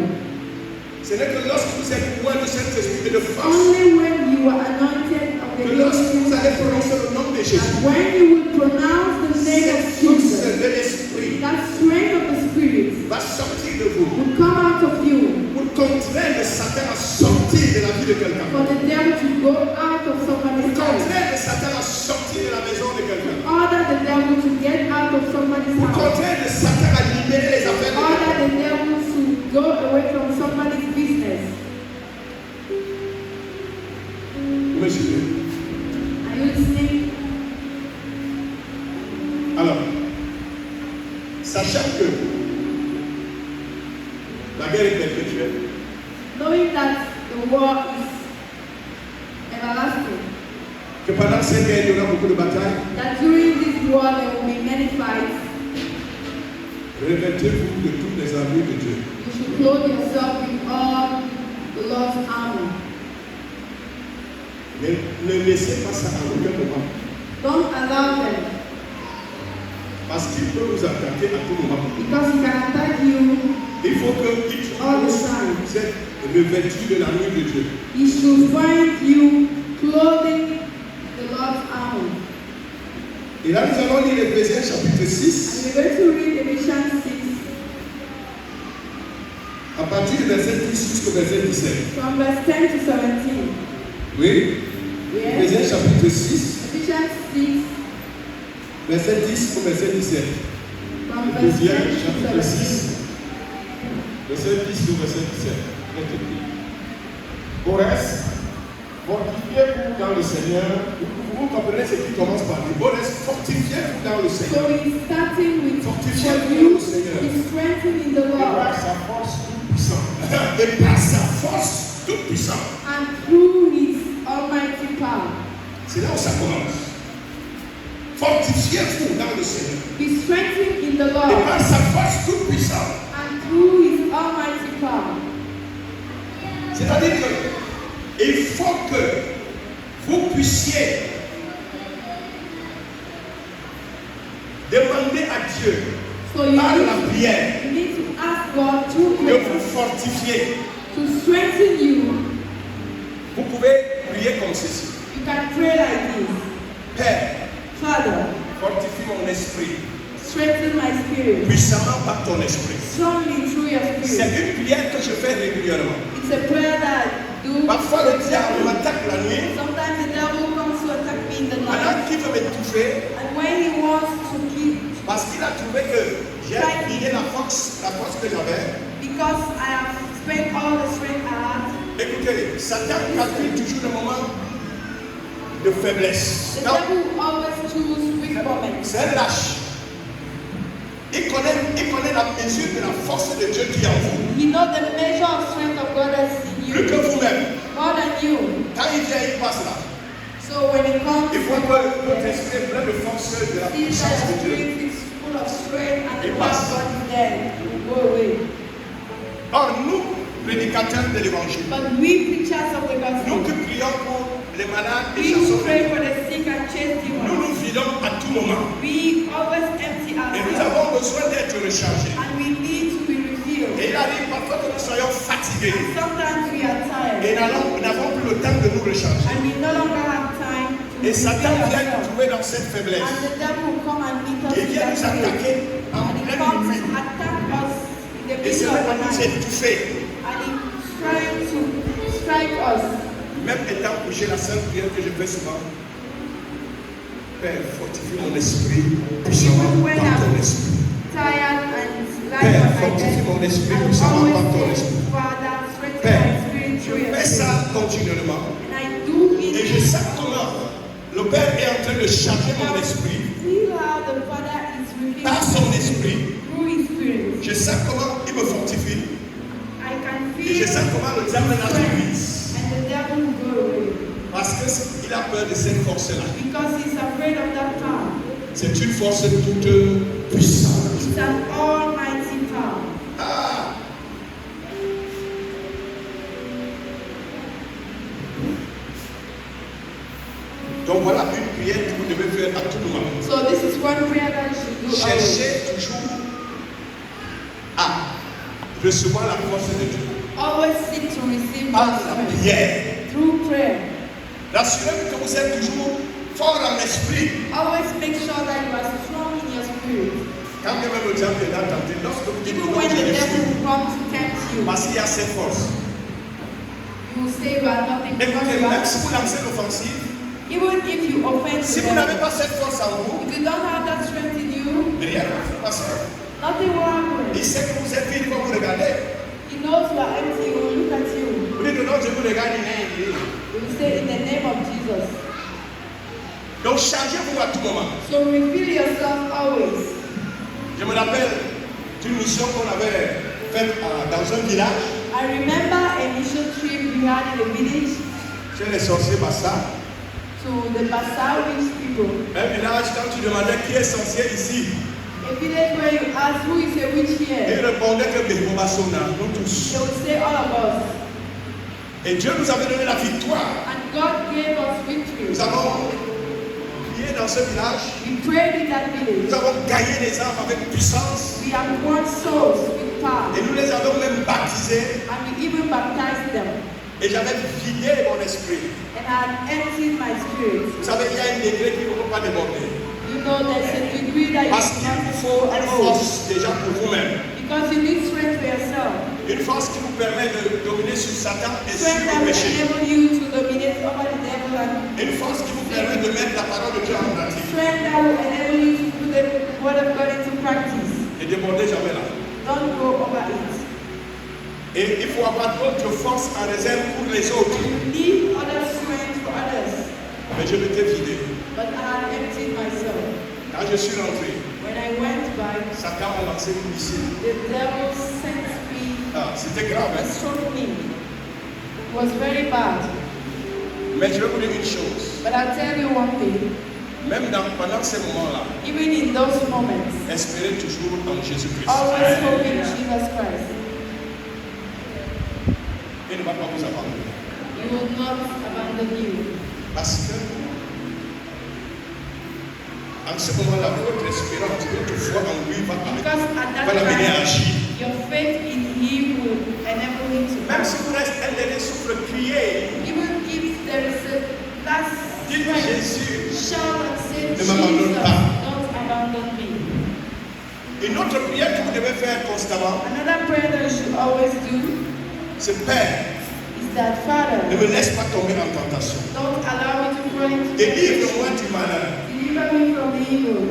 Ce n'est que lorsque vous êtes loin du Saint-Esprit et de force Only when you are anointed of the que Holy lorsque vous Spirit allez and strength, prononcer le nom de Jésus, and when you will pronounce the name of cette force Jesus, de l'Esprit that strength of the Spirit va sortir de vous will come out of you pour contraindre Satan à sortir de la vie de quelqu'un. for the devil to go out of Pour somebody's life. contraindre Satan à sortir de la maison de quelqu'un. Order the devil to get out of somebody's Pour house. contraindre Satan à libérer les affaires de Order quelqu'un. the devil to go away from somebody's business. Vous me suivez? Are you listening? Alors, sachant que la guerre est perpétuelle, Knowing that the war is everlasting, que pendant cette guerre, il y aura beaucoup de batailles, that during this war there will be many fights, revêtez-vous de toutes les armures de Dieu. you should clothe yourself with all the Lord's armor. Ne laissez pas ça à aucun moment. Don't allow them, Parce qu'il peut vous attaquer à tout moment. because he can attack you. Il faut qu'il All the trouve time. vous êtes revêtu de l'armure de Dieu. He should find you clothing the Lord's armor. Et là, nous allons lire Éphésiens chapitre 6, And we're going to read Ephesians 6 à partir du verset 10 jusqu'au verset 17. from verse 10 to 17. Oui? Yes? Éphésiens chapitre 6, Ephesians 6, verset 10 au verset 17. from verse Éphésiens 10 to chapitre 17. 6, verset 10 au verset 17. Notre Dieu. Au reste, fortifiez-vous dans le Seigneur. Vous comprenez ce qui commence par dire. Au reste, fortifiez-vous dans le Seigneur. So he's starting with Fortifiez-vous for dans you, le Seigneur. he's strengthening the Et par Lord, sa force toute puissante. Et par sa force toute puissante. and through his almighty power. C'est là où ça commence. Fortifiez-vous dans le Seigneur. Be strengthened in the Et Lord, par sa force toute puissante. and through his almighty power. C'est-à-dire qu'il faut que vous puissiez demander à Dieu So you par la need, prière you need to ask God through de prayer vous fortifier. to strengthen you. Vous pouvez prier comme ceci. You can pray like this. Père, Father, fortifie mon esprit strengthen my spirit puissamment par ton esprit. strongly through your C'est spirit. une prière que je fais régulièrement. It's a prayer that I do. Parfois le diable m'attaque la nuit, Sometimes the devil comes to attack me in the night, alors qu'il veut m'étouffer and when he wants to keep, parce qu'il a trouvé que j'ai oublié la force que j'avais. because I have spent all the strength I have, Écoutez, Satan calcule toujours le moment de faiblesse. the Non, devil always chooses weak moments. c'est un lâche. Il connaît la mesure de la force de Dieu qui est en vous. You know the measure of strength of God that's in Plus you, que vous-même. more than you. Quand il vient, il passe là. So when it comes Il faut que votre esprit est plein de force de la see puissance that de Dieu. spirit is full of strength and the It power of passes. God is there, it will go away. Or, nous, prédicateurs de l'évangile, But we preachers of the nous gospel, qui prions pour les malades et we who chassons, pray for the sick and chase nous demons, nous vidons à tout moment. we always empty Et nous ourselves, avons besoin d'être rechargés. and we need to be refilled. Et il arrive parfois que nous soyons fatigués. And sometimes we are Et tired, nous n'avons plus le temps de nous recharger. and we no longer have time to Et refill Satan vient nous ourselves. trouver dans cette faiblesse. And the devil will come and meet us Il in vient that nous way. attaquer en And he pleine comes nuit. to attack us in the Et c'est middle là of qu'on the nous night. étouffer. And he's trying to strike us. Même étant couché, la seule prière que je fais souvent, Père, fortifie mon esprit puissamment Even when par ton I'm esprit. tired and lying Père, on my fortifie bed, mon esprit I will puissamment par ton always esprit. say, Father, strengthen Père, my spirit je through your fais spirit. ça continuellement. And I do Et it. je sais comment le Père est en train de charger mon esprit See how the Father is par revealing son esprit. through his spirit. Je sais comment il me fortifie. I can Et feel je sais comment le diable his l'autorise. strength, and the devil will go away. Parce qu'il a peur de cette force-là. Because he's afraid of that power. C'est une force toute puissante. It's an almighty power. Ah! Donc voilà une prière que vous devez faire à tout moment. So this is one prayer that you should do always. Cherchez toujours à recevoir la force de Dieu Always seek to receive par God's la strength prière. through prayer. Rassurez-vous que vous êtes toujours fort en esprit. Always make sure that you are strong in your spirit. Quand bien même le diable est là tenté, lorsque vous dites Even non, when j'ai the les devil fruits, will come to tempt you, parce qu'il y a cette force. you will say you are nothing because Écoutez, you même are. si vous lancez l'offensive, Even if you offend si the vous n'avez devil, pas cette force en vous, if you don't have that strength in you, rien ne va se passer. nothing will happen. Il sait que vous êtes vide, il va vous regarder. He knows you are empty, he will look at you. Vous dites non, je vous regarde, il est. He will say in the name of Jesus. Donc chargez-vous à tout moment. So reveal yourself always. Je me rappelle d'une mission qu'on avait faite dans un village I remember a mission trip we had in a village chez les sorciers Bassa. to the Basawich people. Un village, quand tu demandais qui est sorcier ici, A village where you ask who is a witch il here, répondait que Béhobasona, nous tous. they would say all of us. Et Dieu nous avait donné la victoire. And God gave us victory. Nous avons prié dans ce village. We prayed in that village. Nous avons gagné les âmes avec puissance. We have won souls with power. Et nous les avons même baptisés. And we even baptized them. Et j'avais vidé mon esprit. And I had emptied my spirit. Vous savez, il y a un degré qui ne peut pas déborder. You know there's a degree that you Parce qu'il vous faut une force déjà pour vous-même. because you need strength for yourself. Une force qui vous permet de dominer sur Satan et sur Strength that le will péché. enable you to dominate over the devil Une force qui vous permet de mettre la parole de Dieu en pratique. Strength that will enable you to put the word of God into practice. Et débordez jamais là. Don't go over it. Et il faut avoir d'autres forces en réserve pour les autres. You need other strength for others. Mais je m'étais vidé. But I had emptied myself. Quand je suis rentré, When I went back, Satan m'a lancé une missile. the devil sent me Ah, c'était grave. and Hein? struck me. It was very bad. Mais je vais vous dire une chose. But I'll tell you one thing. Même pendant ces moments-là, Even in those moments, espérez toujours en Jésus-Christ. always hope in Jesus Christ. Il ne va pas vous abandonner. He will not abandon you. Parce que en ce moment-là, votre espérance, votre foi en lui va l'amener à agir. Your faith in Him will enable Him to Même act. si vous restez un dernier souffle, criez. Even if there is a last Dites strength, Jésus, shout and say, ne Jesus, m'abandonne pas. don't abandon me. Une autre prière que vous devez faire constamment, Another prayer that you should always do c'est Père, is that, Father, ne me laisse pas tomber en tentation. don't allow me to fall into Délivre-moi temptation. du malheur. Deliver me from the evil.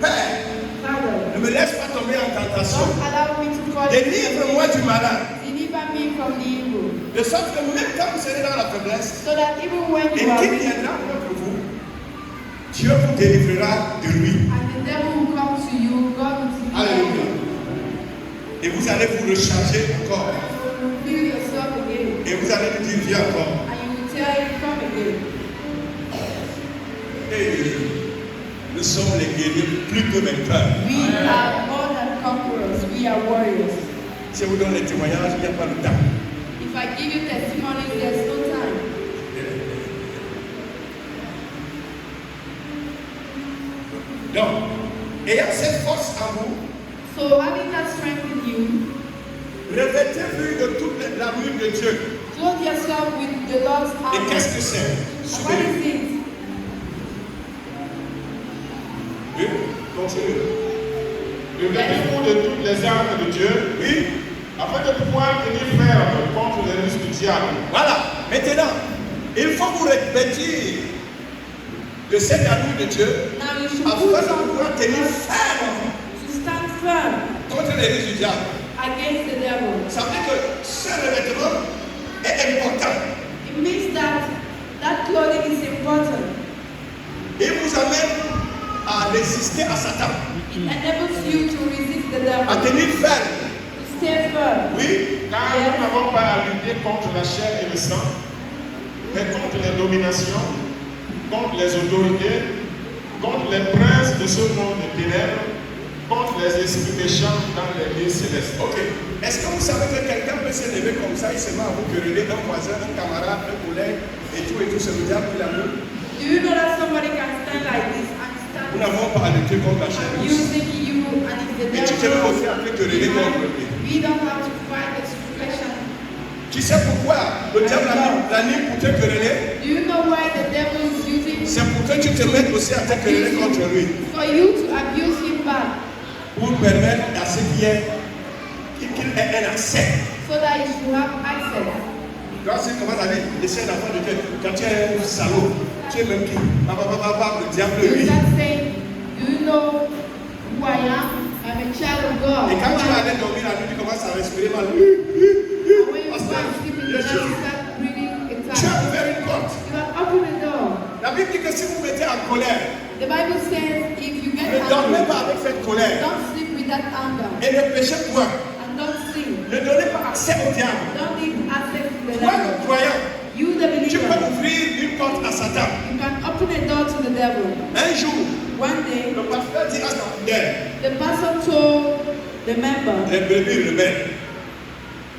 Père, Father, ne me laisse pas tomber en tentation. don't allow me to fall into Délivre-moi du malheur. Deliver me from the evil. De sorte que même quand vous serez dans la faiblesse, So that even when et you are qu'il weak, viendra contre vous, Dieu vous délivrera de lui. and the devil will come to you, God will deliver Alléluia. you. Et vous allez vous recharger encore. You will feel yourself again. Et vous allez lui dire, viens encore. And you will tell him, come again. Et nous sommes les guerriers plus que vainqueurs. We are more than conquerors. We are warriors. Si je vous donne les témoignages, il n'y a pas de temps. If I give you testimonies, there's no time. Donc, ayant cette force en vous, So having that strength in you, revêtez-vous de toute l'armure de Dieu. clothe yourself with the Lord's Et armor. qu'est-ce que c'est? And what Suivez. is it? Oui, continue. Revêtez-vous de toutes les armes de Dieu, Oui, afin de pouvoir tenir ferme contre les risques du diable. voilà. Maintenant, il faut vous revêtir de cette armure de Dieu Now you should afin put de on pouvoir tenir ferme to stand firm contre les risques du diable. against the devil. Ça veut dire que ce revêtement est important. It means that that clothing is important. Il vous amène à résister à Satan, It enables you to resist the à devil, tenir ferme. to stay firm. Oui, Car nous n'avons pas à lutter contre la chair et le sang, mais contre les dominations, contre les autorités, contre les princes de ce monde des ténèbres, contre les esprits méchants dans les lieux célestes. ok. Est-ce que vous savez que quelqu'un peut se lever comme ça, il se met à vous quereller, un voisin, un camarade, un collègue, et tout, ça veut dire qu'il a mis. Do you know that somebody can stand like this and Nous stand n'avons pas à lutter contre la chair. and you think you and it's the Et tu te mets devil? aussi à te quereller contre lui. We don't have to fight the flesh and Tu sais pourquoi le diable l'a mis pour te quereller? do you know why the devil is using C'est pour que tu te mettes aussi à te quereller contre lui. for you to abuse him back Pour permettre à ce qu'il ait un accès. so that you should have access. Quand c'est comment ça dit, c'est un enfant de Dieu. Quand tu es un salaud, tu es même qui? Le diable, You lui. start saying, do you know who I am? I'm a child of God. Et quand Who tu vas am I? aller dormir la nuit, tu commences à respirer mal. And when you Parce go and sleep in the night, you start breathing tu as excited. ouvert une porte. You have opened the door. La Bible dit que si vous mettez en colère, The Bible says if you get ne dormez angry, pas avec cette colère. don't sleep with that anger Et ne péchez point. and don't sin. Ne donnez pas accès au diable. Don't give access to the Toi, le devil. croyant, You, the tu peux believer, ouvrir une porte à Satan. you can open a door to the devil. Un jour, One day, le pasteur dit à sa fidèle, the pastor told the member, les brebis rebelles,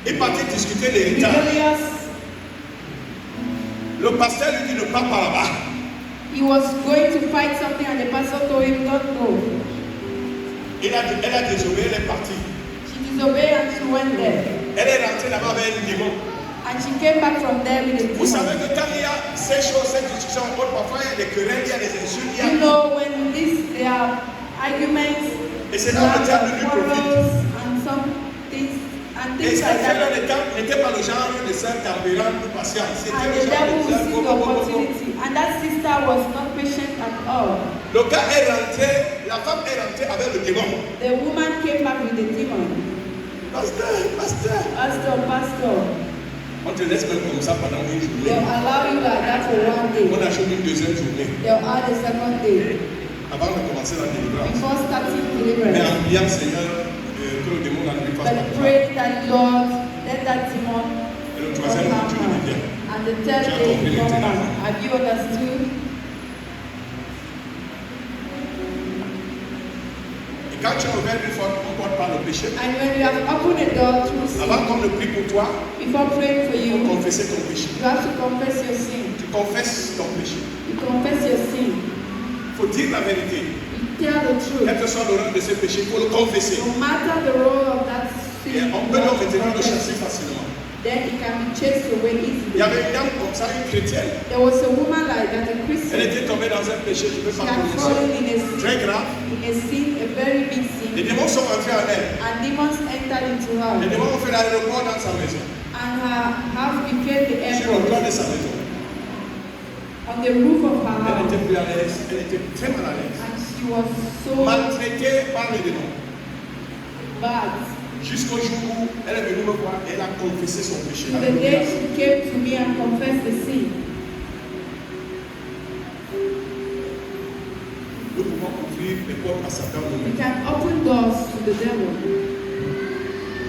il partit discuter l'héritage. rebellious, Le pasteur lui dit ne pas par là-bas. he was going to fight something and the pastor told him, don't go. Elle a désobéi, elle est partie. She disobeyed and she went there. Elle est rentrée là-bas avec un démon. And she came back from there with a Vous savez demon. que quand il y a ces choses, ces discussions, parfois il y a des querelles, il y a des insultes, il y a... You know, when there are arguments, Et c'est là où le diable lui profite. quarrels, and some things, and Et things like cette that. femme n'était pas le genre de sœur tempérante ou patiente. C'était And le the devil genre de will sœur see the opportunity. And that sister was not patient at all. Le gars est rentré, la femme est rentrée avec le démon. The woman came back with the demon. Pasteur. Pastor. On te laisse même comme ça pendant une journée. They'll allow you like that for one day. On achète une deuxième journée They'll add a second day avant de commencer la délivrance. before starting Mais deliverance. en priant, Seigneur, que le démon n'arrive pas. But pray that Lord, let that demon Et le not troisième jour, tu come le deviens. back. And the third day he come back. Have you understood? Et quand tu as ouvert une porte par le péché, And when you have opened a door through avant sin, qu'on ne prie pour toi, before praying for tu you, confesser ton péché. you have to confess your sin. Tu confesses ton péché. You confess your sin. Il faut dire la vérité. You tell the truth. Quel que soit le rang de ce péché, il faut le confesser. No matter the role of that Et sin, on you peut donc have to maintenant le confess chasser it. facilement. Then it can be chased away Il easily. y avait une dame comme ça, une chrétienne. There was a woman like that, a Elle Christian. était tombée dans un péché, je ne peux She pas had prononcer. fallen in a Très sin, grave. a very big Les sin, démons sont entrés en elle. and demons entered into Les her, démons ont fait l'aéroport dans sa maison. and her house became the Sur le toit de airport sa maison. on the roof of her Elle house, était plus à l'aise. Elle était très mal à l'aise. and she was so Maltraitée par les démons. bad. Jusqu'au jour où elle est venue me voir et elle a confessé son péché. To the day she came to me and confessed the sin. Nous pouvons ouvrir les portes à Satan We nous-mêmes. can open doors to the devil.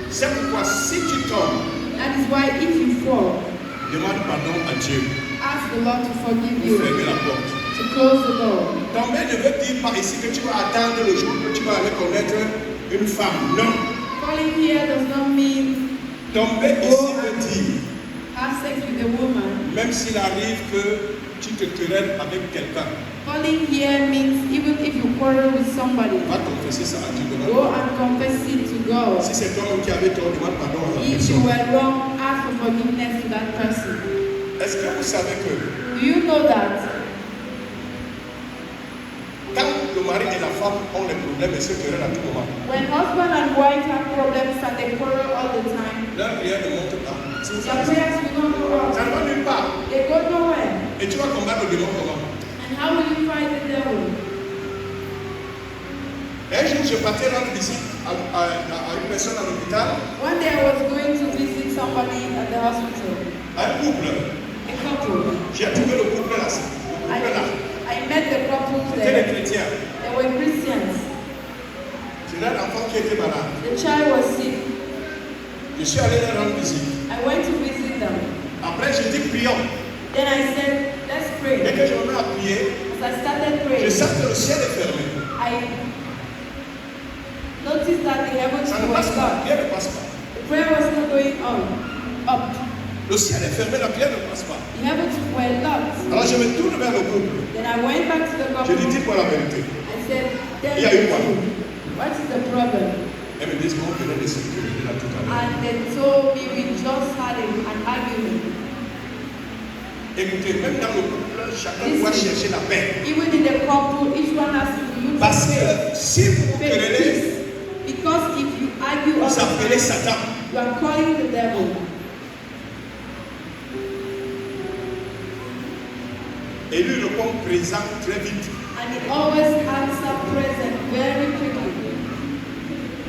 C'est pourquoi si tu tombes, That is why if you fall, demande pardon à Dieu. ask the Lord to forgive you, Fermez la porte. to close the door. Tomber ne veut dire pas ici que tu vas attendre le jour que tu vas aller connaître une femme. Non. Calling here does not mean Tomber ici veut dire, have sex with a woman. même s'il arrive que tu te querelles avec quelqu'un, Calling here means even if you quarrel with somebody, va confesser ça à Dieu. Demande go and confess it to God. si c'est toi-même qui avais tort, demande pardon à la If you personne. were wrong, ask for forgiveness to that person. Est-ce que vous savez que Do you know that quand le mari et la femme ont des problèmes et se querellent à tout moment, when husband and wife have problems and they quarrel all the time, leur prière ne monte pas. their prayers will not go Ça out. ne va nulle part. They go nowhere. Et tu vas combattre le démon comment? And how will you fight the devil? Un jour, je partais rendre visite à une personne à l'hôpital, One day I was going to visit somebody at the hospital, à un couple. a couple. J'ai trouvé le couple là. Le couple là. I met the couple C'était les there. chrétiens. They were Christians. C'est là l'enfant qui était malade. The child was sick. Je suis allé leur rendre visite. I went to visit them. Après, j'ai dit prions. Then I said, let's Dès pray. que je me mets à prier, As I started je praying, sens que le ciel est fermé. I noticed that the heavens Ça ne were passe pas. La locked. prière ne passe pas. The prayer was not going on, up. Le ciel est fermé, la prière ne passe pas. The heavens were locked. Alors je me tourne vers le couple. Then I went back to the Je couple. lui dis quoi la vérité. I said, tell Il y a eu me, quoi? what is the problem? Elle me dit qu'on venait de se quereller là tout à l'heure. And they told me we just had an argument. Écoutez, même dans le couple, chacun doit chercher la paix. Even in the couple, each one has to look Parce for peace. que si vous vous querellez, Because if you argue all vous the appelez time, Satan. you are calling the devil. Et lui répond présent très vite. And he always answers present very quickly.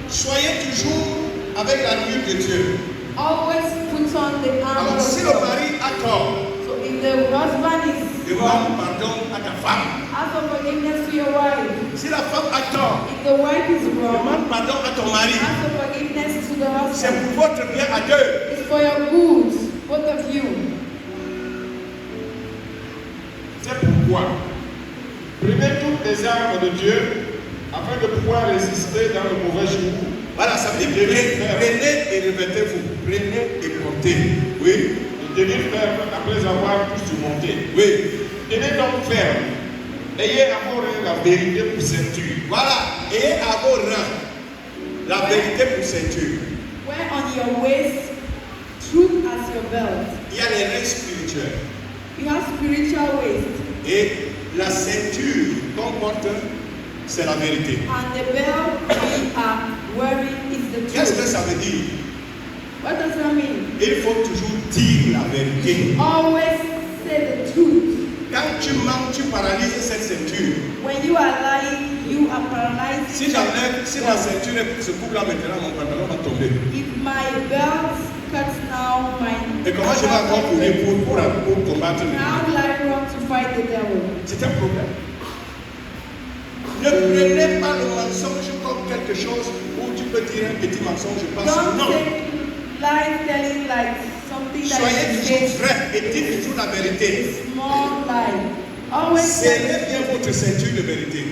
Soyez toujours avec l'armure de Dieu. Always put on the armor Alors si of le God. mari a tort, So if the husband is demande wrong, pardon à ta femme. ask for forgiveness to your wife. Si la femme a tort, If the wife is wrong, demande pardon à ton mari. ask for forgiveness to the C'est husband. pour votre bien à deux. It's for your good, both of you. C'est pourquoi prenez toutes les armes de Dieu afin de pouvoir résister dans le mauvais jour. Voilà, ça veut dire prenez et revêtez-vous. Prenez et portez. Oui, Et tenir ferme après avoir tout surmonté. oui. Tenez donc ferme. Ayez à vos reins la vérité pour ceinture. Voilà, ayez à vos reins la vérité pour ceinture. Wear on your waist truth as your belt. Il y a les reins spirituels. You have spiritual waist. Et la ceinture qu'on porte, c'est la vérité. And the belt we are wearing is the Qu'est-ce que truth. ça veut dire? What does that mean? Il faut toujours dire la vérité. Always say the truth. Quand tu mens, tu paralyses cette ceinture. When you are lying, you are paralyzing. Si j'enlève, si ma ceinture se coupe là maintenant, mon pantalon va tomber. If my belt cuts now, my Et comment je vais encore courir pour combattre le how will I run to fight the devil? C'est un problème. Ne prenez pas le mensonge comme quelque chose où tu peux dire un petit mensonge, je pense. Don't Non. take lies telling like something that Soyez is toujours fake. vrai et dites toujours la vérité. Small lie. Always Serrez bien votre ceinture de vérité.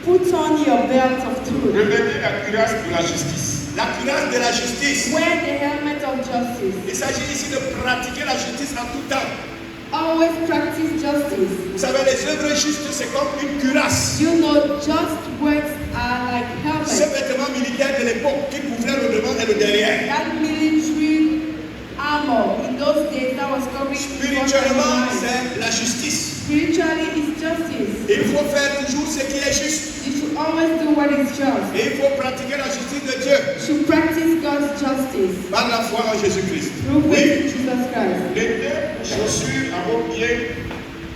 put on your belt of truth. Revêtez la cuirasse de la justice. La cuirasse de la justice. Wear the helmet of justice. Il s'agit ici de pratiquer la justice en tout temps. Always practice justice. Vous savez, les œuvres justes, c'est comme une cuirasse. You know, just words are like Ce helmets. vêtement militaire de l'époque qui couvrait le devant et le derrière. That military armor in those days that was covering Spirituellement, front and behind. c'est la justice. Spiritually is justice. Il faut faire toujours ce qui est juste. You should always do what is just. Et il faut pratiquer la justice de Dieu You should practice God's justice par la foi en Jésus-Christ. through Oui. faith in Jesus Christ. Mettez pour chaussures à vos pieds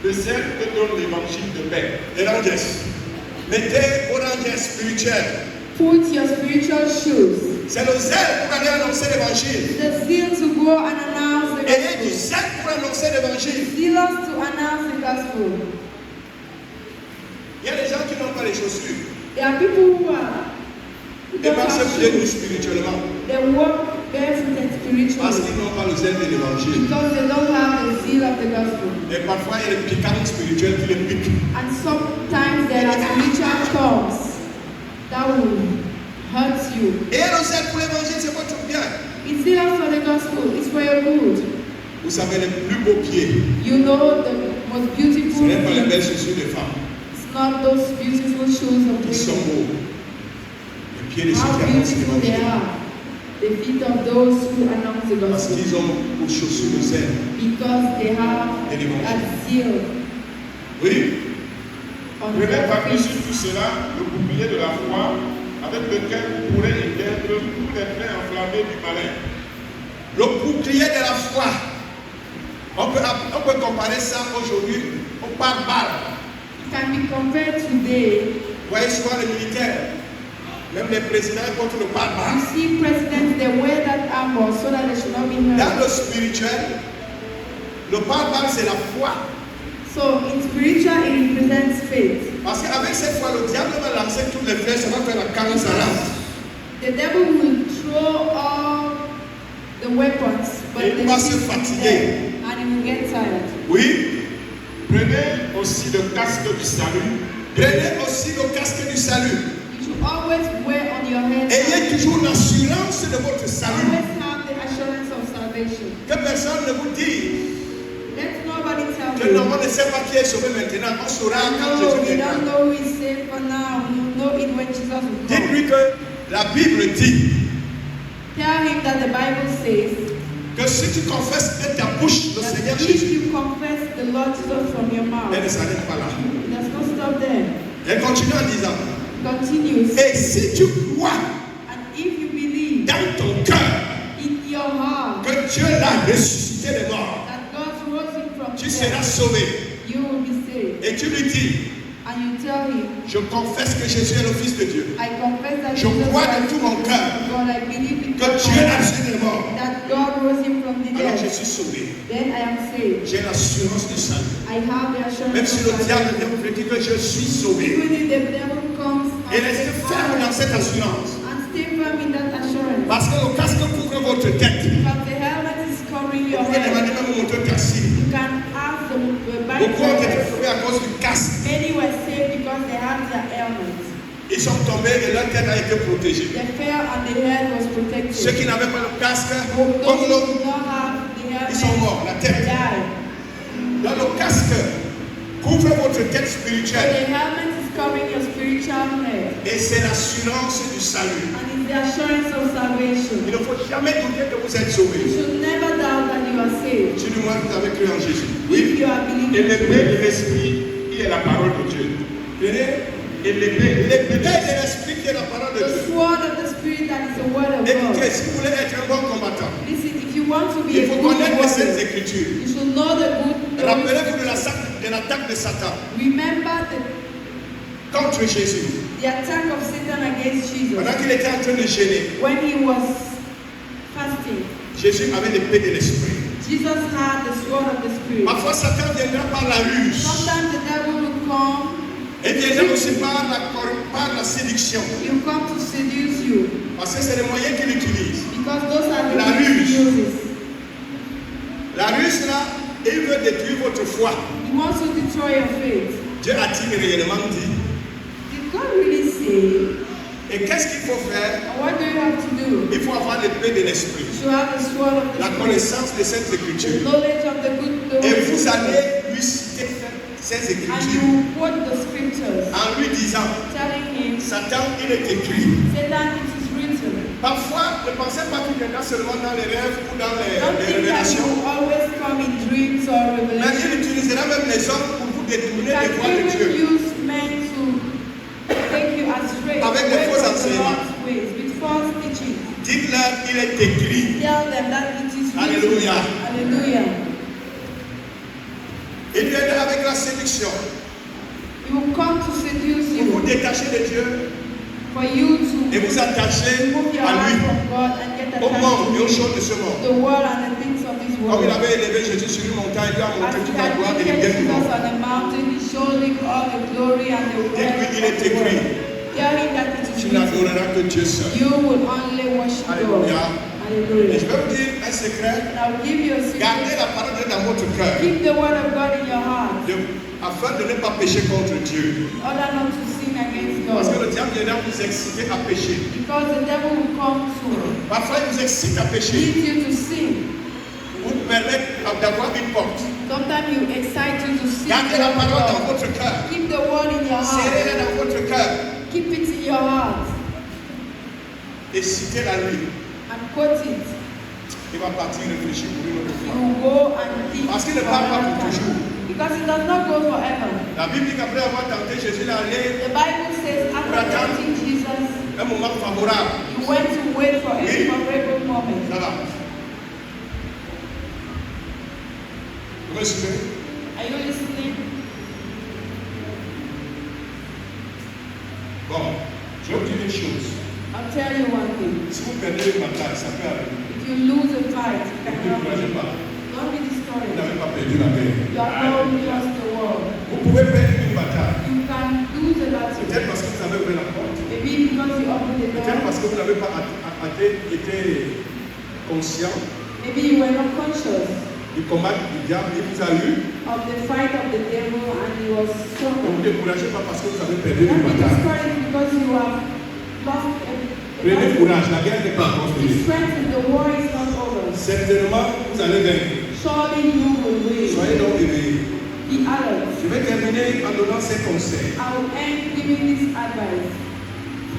de celles que donne l'évangile de paix. Et l'angès. Mettez vos rangers spirituels. Put your spiritual shoes. C'est le zèle pour aller annoncer l'évangile. The zeal to go and announce the Ayez du gospel. zèle pour annoncer l'évangile. Zealous to announce the gospel. Il y a des gens qui n'ont pas les chaussures. There are people who are who Et don't parce have pieds nus shoes. spirituellement. They walk barefooted Parce spiritually qu'ils n'ont pas le zèle de l'évangile. because they don't have the zeal of the gospel. Et parfois, il y a des piquants spirituels qui les piquent. And sometimes there are spiritual thorns that will hurt you. Et le zèle pour l'évangile, c'est votre bien. It's zealous for the gospel. It's for your good. Vous savez, les plus beaux pieds, You know the most ce beautiful n'est pas les feet. belles chaussures des femmes. It's not those beautiful shoes of Ils sont women. beaux. Les pieds de ceux How qui annoncent beautiful they l'évangile. are. The feet of those who announce the Parce gospel. qu'ils ont pour chaussures le zèle. Because they have Et l'évangile. that zeal Oui. on Prenez their par-dessus feet. tout cela le bouclier de la foi avec lequel vous pourrez éteindre tous les traits enflammés du malin. Le bouclier de la foi. On peut comparer ça aujourd'hui au pare-balles. It can be compared today. Vous voyez souvent les militaires, même les présidents contre le You pare-balles. see presidents, they wear that armor so that they should not be Dans hurt. le spirituel, le pare-balles c'est la foi. So in spiritual, it represents faith. Parce qu'avec cette foi, le diable va lancer toutes les flèches, ça va faire la carence à l'âme. The devil will throw all the weapons, but Et il the va se shield is fatiguer. there, and he will get tired. Oui. Prenez aussi le casque du salut. Prenez aussi le casque du salut. You should always wear on your head. Ayez toujours l'assurance de votre salut. Always have the assurance of salvation. Que personne ne vous dise Let nobody tell que non, you. on ne sait pas qui est sauvé maintenant. On saura quand No, Jésus we viendra. don't know who is saved for now. We will know it when Jesus will come. Dites-lui que la Bible dit Tell him that the Bible says que si tu confesses de ta bouche le that Seigneur if Jésus, you confess the Lord Jesus from your mouth, elle ne s'arrête pas là. it does not stop there. Elle continue en disant, Continues. et si tu crois And if you believe dans ton cœur in your heart que Dieu l'a ressuscité des morts, that God rose him from tu seras death, sauvé. you will be saved. Et tu lui dis, And you tell him, je confesse que Jésus est le Fils de Dieu, I confess that Je crois de tout mon cœur God, I believe in que God, Dieu l'a ressuscité des morts. that God rose him from the Alors je dead. suis sauvé. Then I am saved. J'ai l'assurance du salut. I have the assurance Même of si le diable salvation. vient vous dire que je suis sauvé. Even if the devil comes Et restez ferme dans cette assurance. and stay firm in that assurance. Parce que le casque couvre votre tête. Because the helmet is covering Vous your pouvez demander head. même au moteur cassé. You can ask the Beaucoup ont été bike sauvés à cause du casque. many were saved because they had their helmet. Ils sont tombés et leur tête a été protégée. The fell and the head was Ceux protected. qui n'avaient pas le casque, Those comme who l'autre, did not have the helmet, ils sont morts, la they tête. died. Dans le casque, couvre votre tête So spirituelle. the helmet is covering your spiritual head. Et c'est l'assurance du salut. And it's the assurance of salvation. Il ne faut jamais douter que vous êtes You sauvés. should never doubt that you are saved. Si du moins vous avez cru en Jésus. If Oui. you are Et believing. le paix de l'esprit qui est la parole de Dieu. Prenez Et l'épée L'épée de l'esprit qui est la parole de The Dieu. sword of the Spirit that is the word of God. Écoutez, si vous voulez être un bon combattant, Listen, if you want to be il a faut good connaître les saintes warrior, écritures. you should know the good Rappelez-vous de l'attaque de Satan Remember contre Jésus. the attack of Satan against Jesus. Pendant qu'il était en train de gêner, When he was fasting, Jésus avait l'épée de l'esprit. Jesus had the sword of the Spirit. Parfois, Satan viendra par la ruse. Sometimes the devil will come, Et viendra aussi par la séduction. he will come to seduce you. Parce que c'est le moyen qu'il utilise. Because those are the La ways he ruse. uses. La ruse, là, il veut détruire votre foi. He wants to destroy your faith. Dieu a-t-il réellement dit? Did God really say? Et qu'est-ce qu'il faut faire? And what do you have to do? Il faut avoir l'épée de l'esprit. You should have the sword of the La Spirit. connaissance des saintes The écritures. knowledge of the good Et the vous Holy allez Spirit. lui citer ces And écritures you quote the scriptures, en lui disant, telling him, Satan, il est écrit. Satan, it is written. Parfois, ne pensez pas qu'il viendra seulement dans les rêves ou dans Don't les think that he révélations. will always come in dreams or Mais revelations. il utilisera même les hommes pour vous détourner That des voies de even Dieu. use men to take you astray Avec des away faux from the enseignements. Lord's ways with false teaching. Dites-leur, il est écrit. Tell them that it is written. Alléluia. Hallelujah. Il viendra avec la séduction. He will come to seduce Pour vous you, détacher de Dieu for you et to vous attacher remove your à heart lui, from God and get au monde et aux attached choses de ce to monde. the world and the things of this Comme world. il avait élevé Jésus sur une montagne, il lui a As montré he toute la had gloire et les lifted biens du Jesus monde. on a mountain, he showed him all the glory and the Et puis, wealth il of est the écrit. world. Tell him that it is Tu written. n'adoreras que Dieu seul. You will only worship God. Alléluia. Et Hallelujah. je vais vous dire un secret. And I'll give you a Gardez secret. la parole de Dieu dans votre cœur Keep the word of God in your heart, afin de ne pas pécher contre Dieu. in order not to sin against Parce que God. le diable viendra vous exciter à pécher. Because the devil will come to Parfois, il vous excite à pécher. lead you to sin. Vous permettre d'avoir une porte. Sometimes he will excite you to sin. Gardez la parole dans votre cœur. Keep the word in your heart. Serrez-la dans votre cœur. Keep it in your heart Et citez-la lui. and quote it. Il va partir réfléchir pour une autre You fois. will go and think Parce qu'il ne for parle pas another pour time. toujours. Because it does not go forever. La Bible dit qu'après avoir tenté Jésus, il est allé The Bible says after tempting Jesus, un moment favorable. he went to wait for a Oui. favorable moment. Ça va. Vous me suivez? Are you listening? Bon, je vais vous dire une chose. I'll tell you one thing. Si vous perdez une bataille, ça peut arriver. If you lose a fight, it Ne can vous découragez happen. pas. Don't be Vous discouraged. n'avez pas perdu la guerre. You have not lost the war. Vous pouvez perdre une bataille. You can lose a battle. Peut-être parce que vous avez ouvert la porte. Maybe because you opened the Peut-être door. parce que vous n'avez pas été conscient Maybe you were not conscious du combat du diable. Il vous a eu. of the fight of the devil and he was Ne vous stronger. découragez pas parce que vous avez perdu une Don't be bataille. discouraged because you have lost a Prenez battle. courage, la guerre n'est pas encore Be finie. strengthened, the war is not over. Certainement, vous allez gagner. Surely you will win. Soyez donc éveillés. Be alert. Je vais terminer en donnant ces conseils. I will end giving this advice.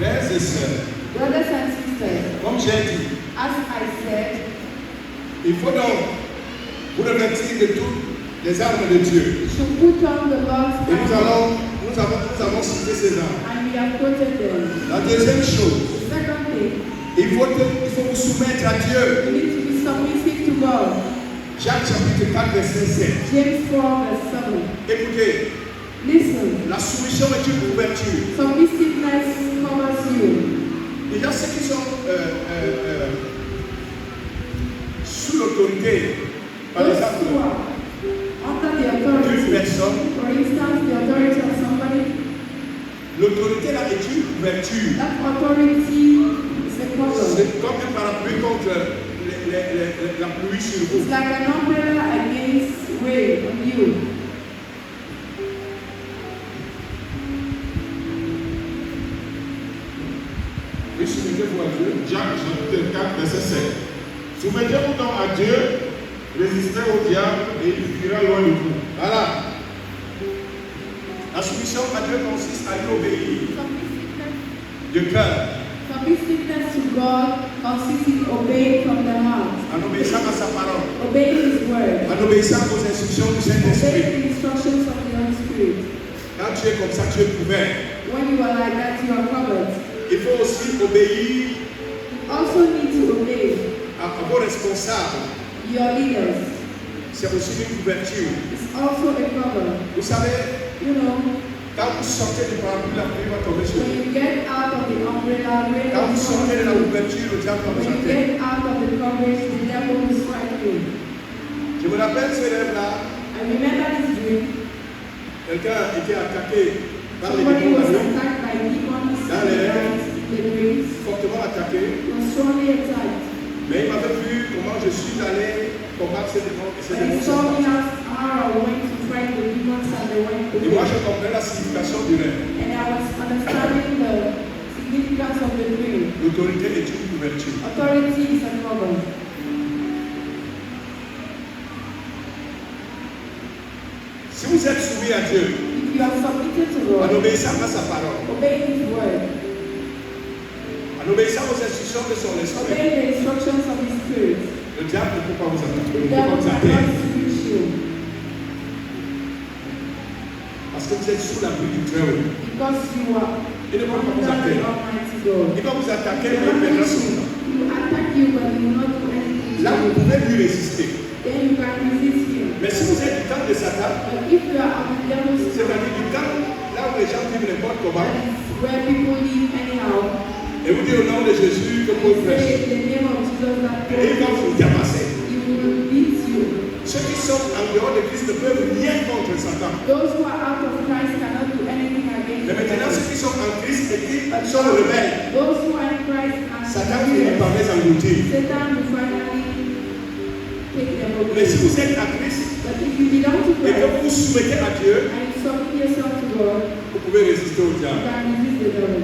Frères et sœurs, Brothers and sisters, comme j'ai dit, as I said, il faut donc vous revêtir de toutes les armes de Dieu. you should put on the Lord's Et nous armor, avons cité ces armes. and we have quoted them. La deuxième chose, The second thing, il faut vous soumettre à Dieu. you need to be submissive to God. Jacques chapitre 4, verset 7. James 4, verse 7. Écoutez, Listen, la soumission est une couverture. submissiveness covers you. Déjà, ceux qui sont sous l'autorité, par Those exemple, who are under the d'une authority, personne, for instance, the authority of somebody, l'autorité là est une couverture. that authority is a cover. C'est comme un parapluie contre la pluie sur vous. It's like an umbrella against rain on you. Oui, soumettez-vous à Dieu. Jacques chapitre 4, verset 7. Soumettez-vous donc à Dieu, résistez au diable et il fuira loin de vous. Voilà. La soumission à Dieu consiste à lui obéir de cœur, Submissiveness to God consists in obeying from the heart, en obéissant à sa parole, obeying His word, en obéissant aux instructions du Saint-Esprit. obeying the instructions of the Holy Spirit. Quand tu es comme ça, tu es couvert. When you are like that, you are covered. Il faut aussi obéir You also need to obey à vos responsables. your leaders. C'est aussi une couverture. It's also a cover. Vous savez, You know, quand vous sortez du parapluie, la pluie va tomber sur when vous. you get out of the umbrella, rain Quand will vous sortez de la strike you. couverture, le diable va vous When you attaquer. get out of the coverage, the devil will strike you. Je me rappelle ce rêve-là. I remember this dream. Quelqu'un a été attaqué par les Somebody démons was de la nuit, attacked by demons in Dans les the rêves. night, in the dreams. fortement attaqué. Was strongly attacked. Mais il m'avait vu comment je suis allé combattre ces démons. Et ces And he démons saw sont me partis. how I went to fight the demons and they went Et moi, away. je comprenais la signification du rêve. And I was understanding the significance of the dream. L'autorité est une couverture. Authority is a cover. Si vous êtes soumis à Dieu, If you are submitted to en God, obéissant à sa parole, obey His word, en obéissant aux instructions de son esprit, obey the instructions of His Spirit, le diable ne peut pas vous attaquer. the Ne peut pas devil vous cannot atteindre. reach you Parce que vous êtes sous l'abri du Très-Haut. because you are Il ne peut pas vous under the attaquer. Almighty God. Il va vous attaquer, He mais il perdra will son temps. attack you, but He will not do anything to Là, vous you. pouvez lui résister. Then you can resist Him. Mais si vous êtes du temps de Satan, But if you are on the devil's side, c'est-à-dire du temps là où les gens vivent n'importe comment, that is where people live anyhow, et vous dites au nom de Jésus que Paul you prêche, say the name of Jesus that et il va vous tabasser. He will beat you. Ceux qui sont en dehors de Christ ne peuvent rien contre Satan. Those who are out of Christ cannot do anything against Mais maintenant, the ceux devil. qui sont en Christ et qui sont rebelles, Those who are in Christ and Satan finit par les engloutir. Satan will finally take them Mais si away. vous êtes en Christ But if you belong to et que Christ vous vous soumettez à Dieu, and you submit yourself to God, vous pouvez résister au you diable. can resist the devil.